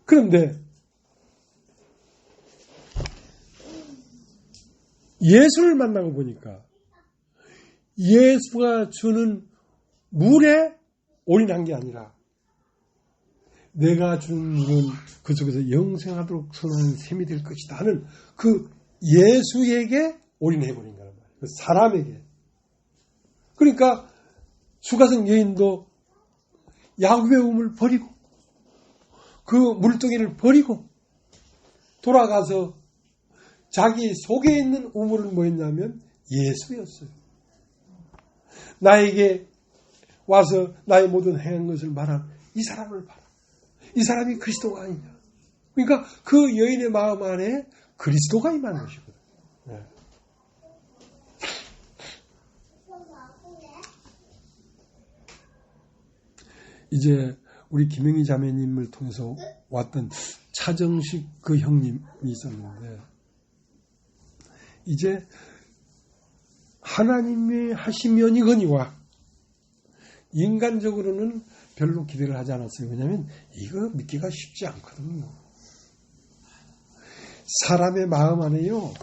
그런데 예수를 만나고 보니까 예수가 주는 물에 올인한 게 아니라 내가 준 물은 그 속에서 영생하도록 선하는 샘이 될 것이다 하는 그 예수에게 올인해버린 거란 말이에요. 그 사람에게. 그러니까 수가성 여인도 야곱의 우물을 버리고 그 물동이를 버리고 돌아가서 자기 속에 있는 우물은 뭐였냐면 예수였어요. 나에게 와서 나의 모든 행한 것을 말한 이 사람을 봐라. 이 사람이 그리스도가 아니냐. 그러니까 그 여인의 마음 안에 그리스도가 임한 것이거든. 네. 이제 우리 김영희 자매님을 통해서 왔던 차정식 그 형님이 있었는데 이제 하나님이 하시면이거니와 인간적으로는 별로 기대를 하지 않았어요. 왜냐하면 이거 믿기가 쉽지 않거든요. 사람의 마음 안에요.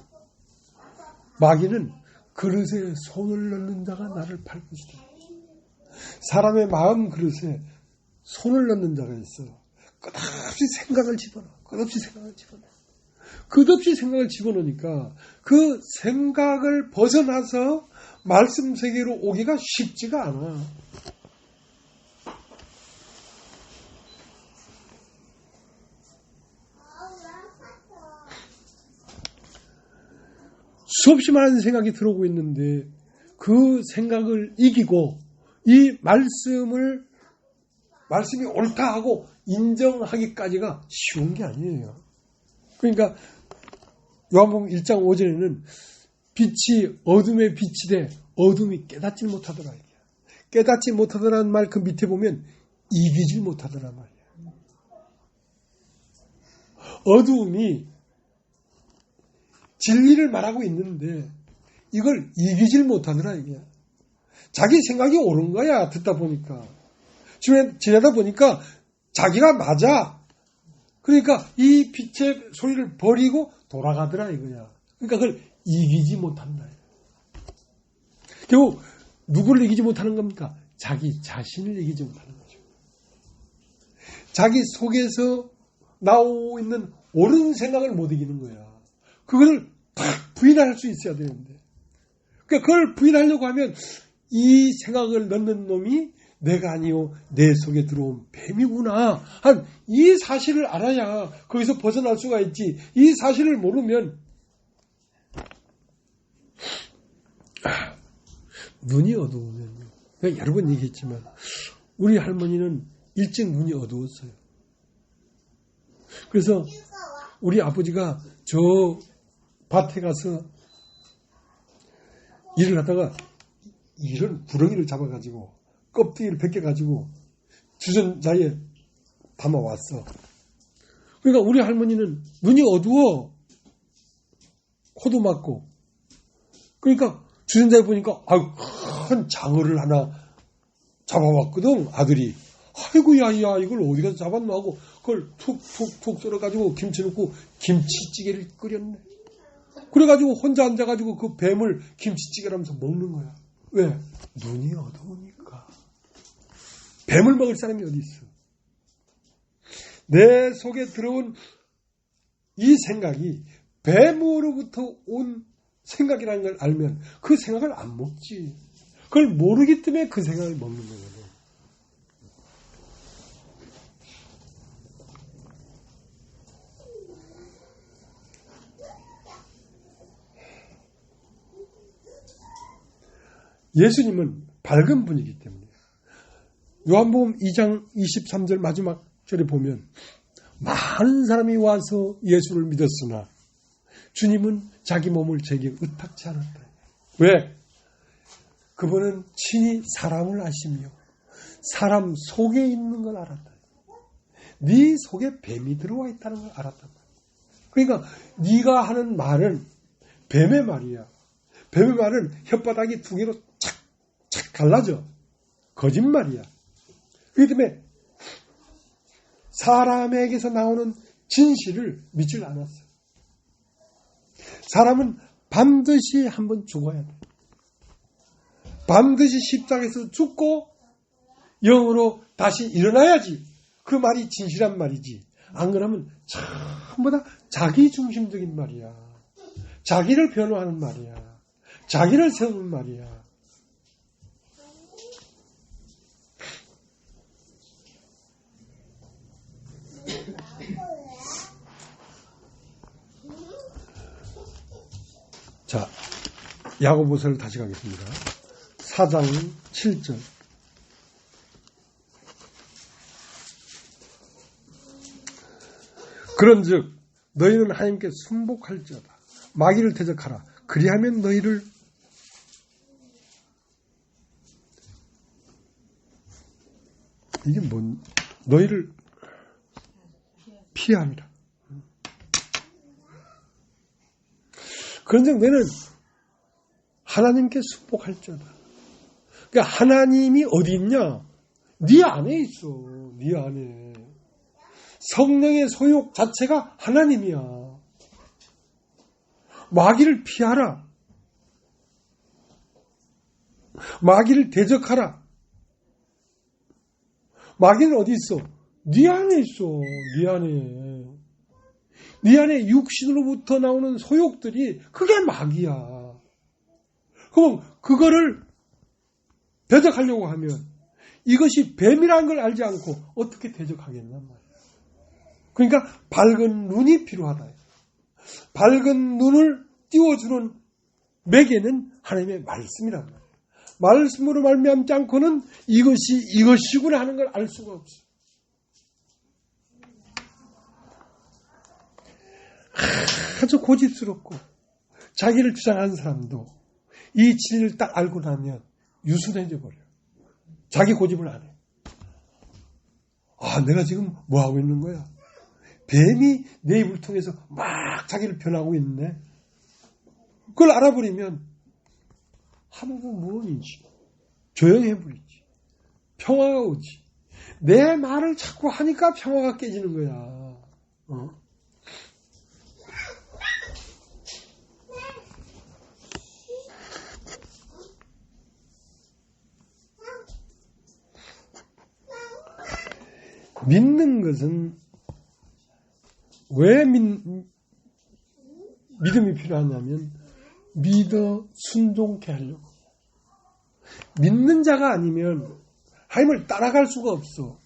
마귀는 그릇에 손을 넣는 자가 나를 팔 것이다. 사람의 마음 그릇에 손을 넣는 자가 있어. 끝없이 생각을 집어넣어. 끝없이 생각을 집어넣으니까 그 생각을 벗어나서 말씀 세계로 오기가 쉽지가 않아. 수없이 많은 생각이 들어오고 있는데 그 생각을 이기고 이 말씀이 옳다 하고 인정하기까지가 쉬운 게 아니에요. 그러니까 요한복음 1장 5절에는 빛이 어둠의 빛이 돼 어둠이 깨닫지 못하더라. 깨닫지 못하더라는 말 그 밑에 보면 이기질 못하더라 말이야. 어두움이 진리를 말하고 있는데 이걸 이기질 못하더라 이게. 자기 생각이 옳은 거야 듣다 보니까. 지내다 보니까 자기가 맞아. 그러니까 이 빛의 소리를 버리고 돌아가더라 이거야. 그러니까 그걸 이기지 못한다. 결국 누구를 이기지 못하는 겁니까? 자기 자신을 이기지 못하는 거죠. 자기 속에서 나오고 있는 옳은 생각을 못 이기는 거야. 그걸 딱 부인할 수 있어야 되는데. 그러니까 그걸 부인하려고 하면 이 생각을 넣는 놈이 내가 아니요 내 속에 들어온 뱀이구나 한 이 사실을 알아야 거기서 벗어날 수가 있지. 이 사실을 모르면 눈이 어두우면요. 여러 번 얘기했지만 우리 할머니는 일찍 눈이 어두웠어요. 그래서 우리 아버지가 저 밭에 가서 일을 하다가 이런 구렁이를 잡아가지고 껍데기를 벗겨가지고 주전자에 담아왔어. 그러니까 우리 할머니는 눈이 어두워. 코도 막고. 그러니까 주전자에 보니까 큰 장어를 하나 잡아왔거든 아들이. 아이고 야 이걸 어디 가서 잡았노 하고 그걸 툭툭툭 썰어가지고 김치 넣고 김치찌개를 끓였네. 그래가지고 혼자 앉아가지고 그 뱀을 김치찌개라면서 먹는 거야. 왜? 눈이 어두우니까. 뱀을 먹을 사람이 어디 있어? 내 속에 들어온 이 생각이 뱀으로부터 온 생각이라는 걸 알면 그 생각을 안 먹지. 그걸 모르기 때문에 그 생각을 먹는 거거든. 예수님은 밝은 분이기 때문에 요한복음 2장 23절 마지막 절에 보면 많은 사람이 와서 예수를 믿었으나 주님은 자기 몸을 제게 의탁치 않았다. 왜? 그분은 친히 사람을 아시며 사람 속에 있는 걸 알았다. 네 속에 뱀이 들어와 있다는 걸 알았다. 그러니까 네가 하는 말은 뱀의 말이야. 뱀의 말은 혓바닥이 두 개로 착착 갈라져. 거짓말이야. 그렇기 때문에 사람에게서 나오는 진실을 믿질 않았어. 사람은 반드시 한번 죽어야 돼. 반드시 십자가에서 죽고 영으로 다시 일어나야지. 그 말이 진실한 말이지. 안 그러면 전부 다 자기 중심적인 말이야. 자기를 변호하는 말이야. 자기를 세우는 말이야. 자, 야고보서를 다시 가겠습니다. 4장 7절. 그런즉 너희는 하나님께 순복할지어다. 마귀를 대적하라. 그리하면 너희를 너희를 피하리라. 그런즉 너희는 하나님께 순복할지어다. 그러니까 하나님이 어디 있냐? 네 안에 있어. 네 안에. 성령의 소욕 자체가 하나님이야. 마귀를 피하라. 마귀를 대적하라. 마귀는 어디 있어? 네 안에 있어. 네 안에. 네 안에 육신으로부터 나오는 소욕들이 그게 마귀야. 그럼 그거를 대적하려고 하면 이것이 뱀이라는 걸 알지 않고 어떻게 대적하겠냔 말이야. 그러니까 밝은 눈이 필요하다. 밝은 눈을 띄워주는 매개는 하나님의 말씀이란 말이에요. 말씀으로 말미암지 않고는 이것이 이것이구나 하는 걸 알 수가 없어요. 아주 고집스럽고 자기를 주장하는 사람도 이 진리를 딱 알고 나면 유순해져 버려요. 자기 고집을 안 해요. 내가 지금 뭐 하고 있는 거야? 뱀이 내 입을 통해서 막 자기를 변하고 있네. 그걸 알아버리면 하는 건 무언인지 조용해버리지. 평화가 오지. 내 말을 자꾸 하니까 평화가 깨지는 거야. 믿는 것은 왜 믿음이 필요하냐면 믿어 순종케 하려고. 믿는 자가 아니면 하나님을 따라갈 수가 없어.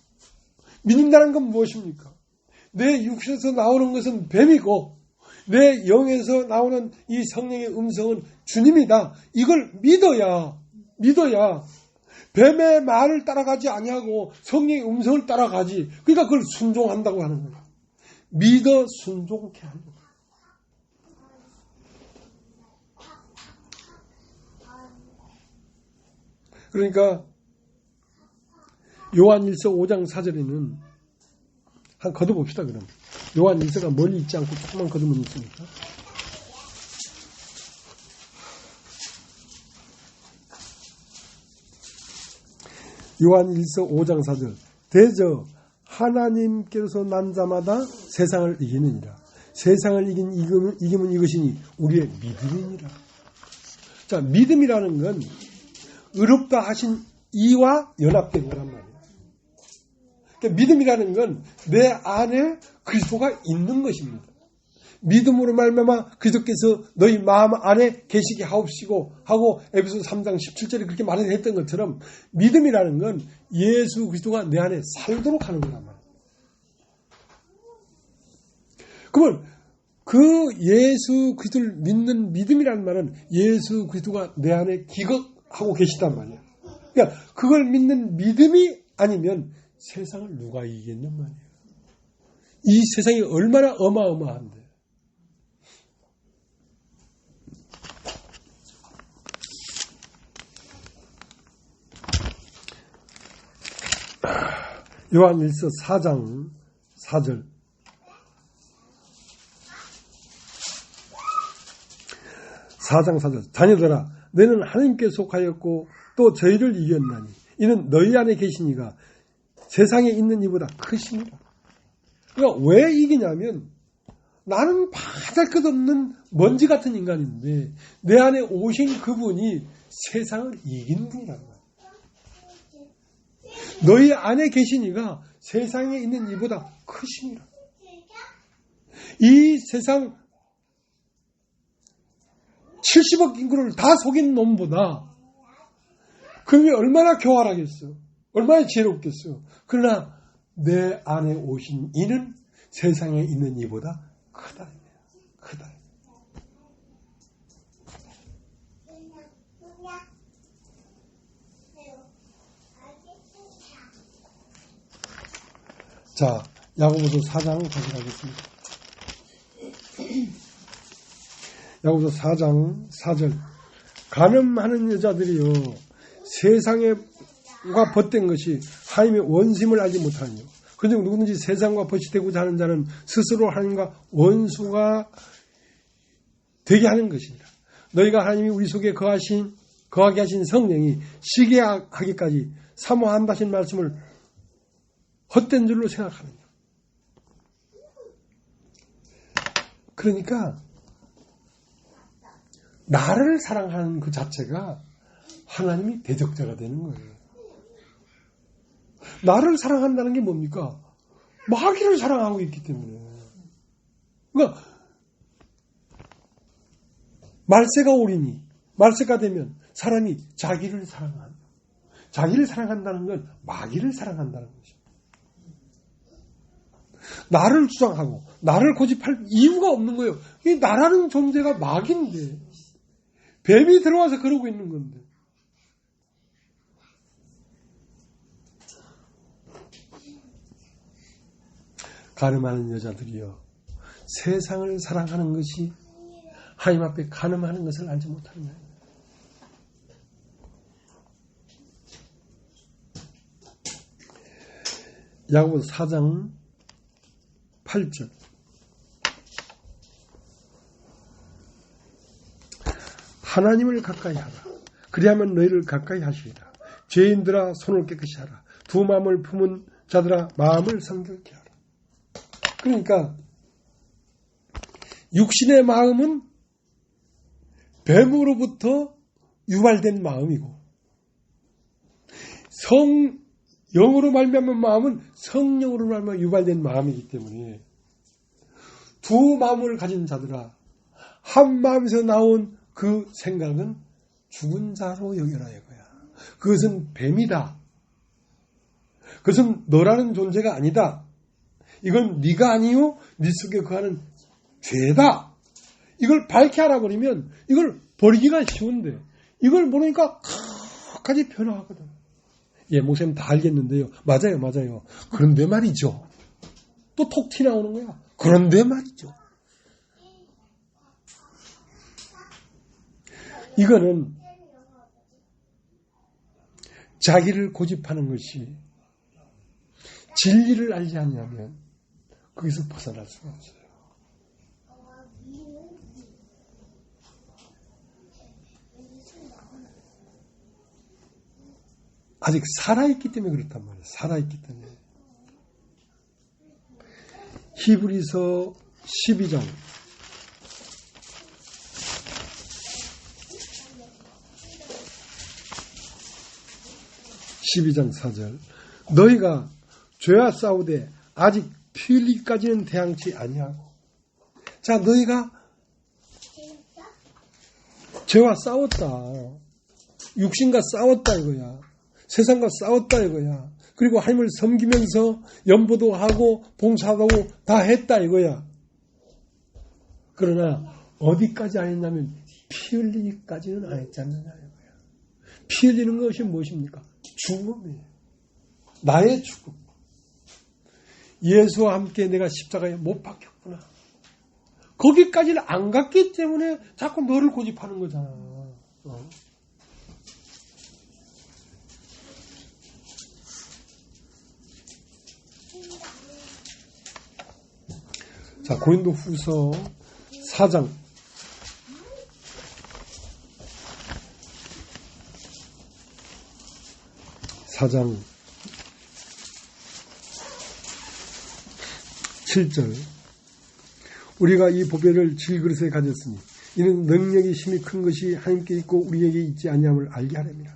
믿는다는 건 무엇입니까? 내 육신에서 나오는 것은 뱀이고 내 영에서 나오는 이 성령의 음성은 주님이다. 이걸 믿어야 뱀의 말을 따라가지 아니하고 성령의 음성을 따라가지. 그러니까 그걸 순종한다고 하는 거야. 믿어 순종케 하는 거야. 그러니까 요한일서 5장 4절에는 한 걷어봅시다. 그럼 요한일서가 멀리 있지 않고 조금만 걷으면 있으니까. 요한일서 5장 4절 대저 하나님께서 난 자마다 세상을 이기느니라. 세상을 이긴 이김은 이것이니 우리의 믿음이니라. 자, 믿음이라는 건 의롭다 하신 이와 연합된 거란 말이에요. 그러니까 믿음이라는 건 내 안에 그리스도가 있는 것입니다. 믿음으로 말미암아 그리스도께서 너희 마음 안에 계시게 하옵시고 하고 에베소 3장 17절에 그렇게 말했던 것처럼 믿음이라는 건 예수 그리스도가 내 안에 살도록 하는 거란 말이에요. 그러면 그 예수 그리스도를 믿는 믿음이라는 말은 예수 그리스도가 내 안에 기거하고 계시단 말이에요. 그러니까 그걸 믿는 믿음이 아니면 세상을 누가 이기겠냔 말이에요. 이 세상이 얼마나 어마어마한데. 요한일서 4장 4절 자녀들아 너희는 하나님께 속하였고 또 저희를 이겼나니 이는 너희 안에 계시니가 세상에 있는 이보다 크십니다. 그러니까 왜 이기냐면 나는 바잘것없는 먼지 같은 인간인데 내 안에 오신 그분이 세상을 이긴 분이라는 거예요. 너희 안에 계시니가 세상에 있는 이보다 크십니다. 이 세상 70억 인구를 다 속인 놈보다 그게 얼마나 교활하겠어. 얼마나 지혜롭겠어. 그러나 내 안에 오신 이는 세상에 있는 이보다 크다. 크다. 자, 야고보서 4장 다시 가겠습니다. 야고보서 4장 4절 간음하는 여자들이요 세상과 벗된 것이 하나님의 원심을 알지 못하니요. 그런데 누구든지 세상과 벗이 되고자 하는 자는 스스로 하나님과 원수가 되게 하는 것이니라. 너희가 하나님이 우리 속에 거하게 하신 성령이 시게 하기까지 사모한다신 말씀을 헛된 줄로 생각하느냐. 그러니까 나를 사랑하는 그 자체가 하나님이 대적자가 되는 거예요. 나를 사랑한다는 게 뭡니까? 마귀를 사랑하고 있기 때문에. 그러니까 말세가 오리니 말세가 되면 사람이 자기를 사랑한다. 자기를 사랑한다는 건 마귀를 사랑한다는 것이죠. 나를 주장하고 나를 고집할 이유가 없는 거예요. 이 나라는 존재가 마귀인데 뱀이 들어와서 그러고 있는 건데. 가늠하는 여자들이여, 세상을 사랑하는 것이 하나님 앞에 가늠하는 것을 알지 못하는 거예요. 야고보서 4장 8절. 하나님을 가까이 하라. 그리하면 너희를 가까이 하시리라. 죄인들아 손을 깨끗이 하라. 두 마음을 품은 자들아 마음을 성결케 하라. 그러니까 육신의 마음은 뱀으로부터 유발된 마음이고, 영으로 말미암은 마음은 성령으로 말미암아 유발된 마음이기 때문에, 두 마음을 가진 자들아, 한 마음에서 나온 그 생각은 죽은 자로 여겨라 이거야. 그것은 뱀이다. 그것은 너라는 존재가 아니다. 이건 네가 아니요, 네 속에 거하는 죄다. 이걸 밝게 하라 그러면 이걸 버리기가 쉬운데, 이걸 모르니까 끝까지 변화하거든. 예, 목사님 다 알겠는데요. 맞아요. 그런데 말이죠. 또 톡 튀 나오는 거야. 그런데 말이죠. 이거는 자기를 고집하는 것이, 진리를 알지 않냐면 거기서 벗어날 수가 없어요. 아직 살아있기 때문에 그렇단 말이에요. 살아있기 때문에. 히브리서 12장 4절. 너희가 죄와 싸우되 아직 피 흘리기까지는 대항치 아니하고. 자, 너희가 죄와 싸웠다. 육신과 싸웠다 이거야. 세상과 싸웠다 이거야. 그리고 하나님을 섬기면서 연보도 하고 봉사도 하고 다 했다 이거야. 그러나 어디까지 안 했냐면 피 흘리기까지는 안 했지 않느냐 이거야. 피 흘리는 것이 무엇입니까? 죽음이에요. 나의 죽음. 예수와 함께 내가 십자가에 못 박혔구나. 거기까지는 안 갔기 때문에 자꾸 너를 고집하는 거잖아. 자, 고린도 후서 4장 7절. 우리가 이 보배를 질그릇에 가졌으니 이는 능력이 심히 큰 것이 하나님께 있고 우리에게 있지 아니함을 알게 하렵니다.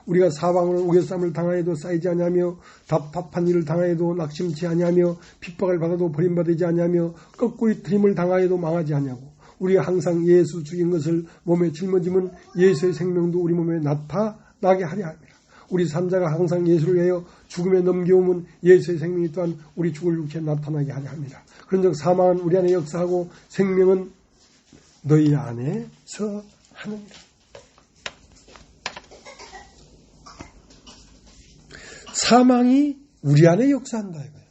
우리가 사방으로 우겨쌈을 당하여도 쌓이지 아니하며 답답한 일을 당하여도 낙심치 아니하며 핍박을 받아도 버림받지 아니하며 거꾸리 트림을 당하여도 망하지 아니하고, 우리가 항상 예수 죽인 것을 몸에 짊어짐은 예수의 생명도 우리 몸에 나타나게 하려 합니다. 우리 산자가 항상 예수를 위하여 죽음에 넘겨오면 예수의 생명이 또한 우리 죽을 육체에 나타나게 하려 합니다. 그런즉 사망은 우리 안에 역사하고 생명은 너희 안에서 하느니라. 사망이 우리 안에 역사한다 이거야.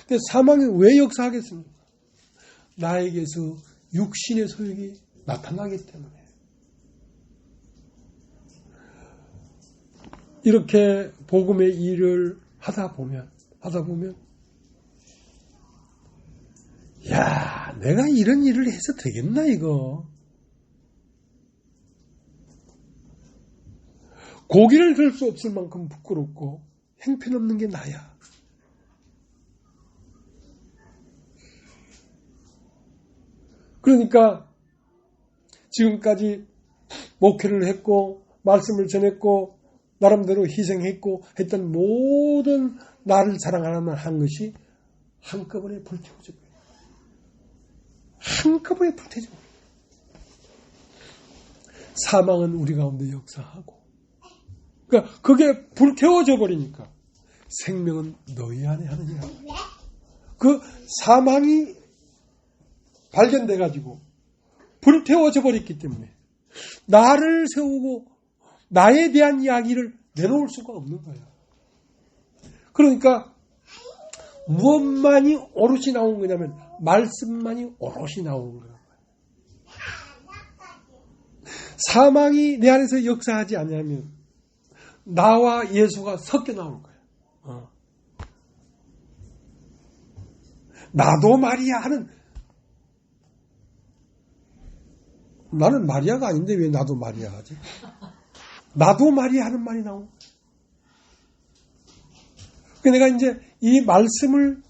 근데 사망이 왜 역사하겠습니까? 나에게서 육신의 소욕이 나타나기 때문에. 이렇게 복음의 일을 하다 보면 야, 내가 이런 일을 해서 되겠나 이거. 고기를 들 수 없을 만큼 부끄럽고 형편없는 게 나야. 그러니까 지금까지 목회를 했고 말씀을 전했고 나름대로 희생했고 했던 모든 나를 사랑하는 한 것이 한꺼번에 불태워져 버려요. 한꺼번에 불태워져 버려요. 사망은 우리 가운데 역사하고, 그러니까 그게 불태워져 버리니까 생명은 너희 안에 하느니라. 그 사망이 발견돼 가지고 불태워져 버렸기 때문에 나를 세우고 나에 대한 이야기를 내놓을 수가 없는 거예요. 그러니까 무엇만이 오롯이 나온 거냐면 말씀만이 오롯이 나온 거예요. 사망이 내 안에서 역사하지 않으면 나와 예수가 섞여 나오는 거예요. 나도 마리아 하는, 나는 마리아가 아닌데 왜 나도 마리아 하지? 나도 마리아 하는 말이 나오는 거예요. 내가 이제 이 말씀을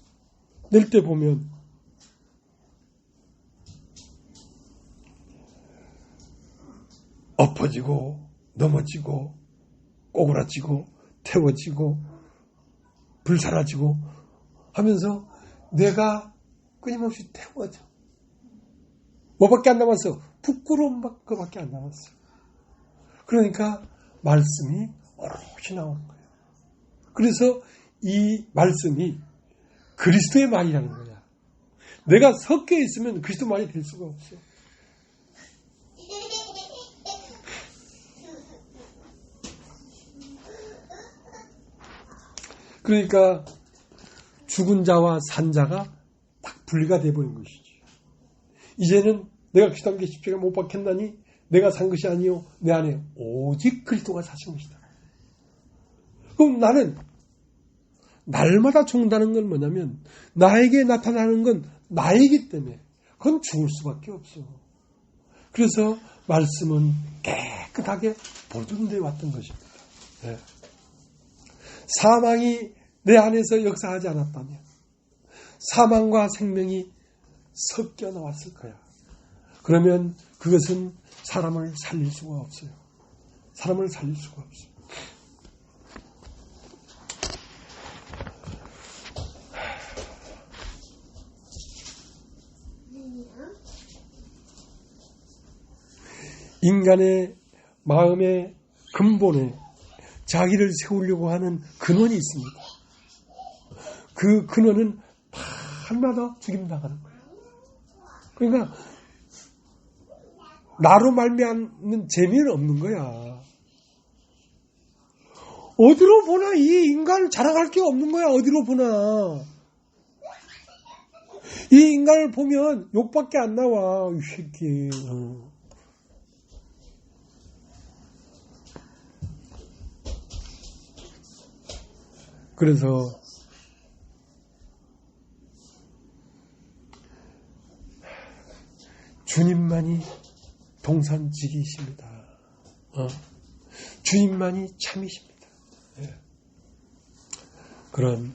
낼 때 보면 엎어지고 넘어지고 꼬그라지고 태워지고 불살라지고 하면서 내가 끊임없이 태워져. 뭐밖에 안 남았어? 부끄러움 밖에 안 남았어. 그러니까 말씀이 오롯이 나오는 거예요. 그래서 이 말씀이 그리스도의 말이라는 거야. 내가 섞여 있으면 그리스도 말이 될 수가 없어. 그러니까 죽은 자와 산 자가 딱 분리가 돼버린 것이지. 이제는 내가 그리스도 함께 십자가에 못 박혔나니 내가 산 것이 아니요 내 안에 오직 그리스도가 사신 것이다. 그럼 나는 날마다 죽는다는 건 뭐냐면 나에게 나타나는 건 나이기 때문에 그건 죽을 수밖에 없어. 그래서 말씀은 깨끗하게 보존되어 왔던 것입니다. 네. 사망이 내 안에서 역사하지 않았다면 사망과 생명이 섞여 나왔을 거야. 그러면 그것은 사람을 살릴 수가 없어요. 사람을 살릴 수가 없어요. 인간의 마음의 근본에 자기를 세우려고 하는 근원이 있습니다. 그 근원은 밤마다 죽임당하는 거예요. 그러니까 나로 말미암는 재미는 없는 거야. 어디로 보나 이 인간을 자랑할 게 없는 거야. 어디로 보나. 이 인간을 보면 욕밖에 안 나와. 이 새끼. 그래서 주님만이 동산지기이십니다. 주님만이 참이십니다. 네. 그런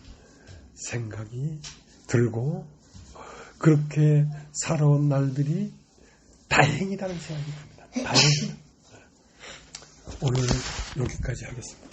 생각이 들고 그렇게 살아온 날들이 다행이라는 생각이 듭니다. 다행이다. 오늘 여기까지 하겠습니다.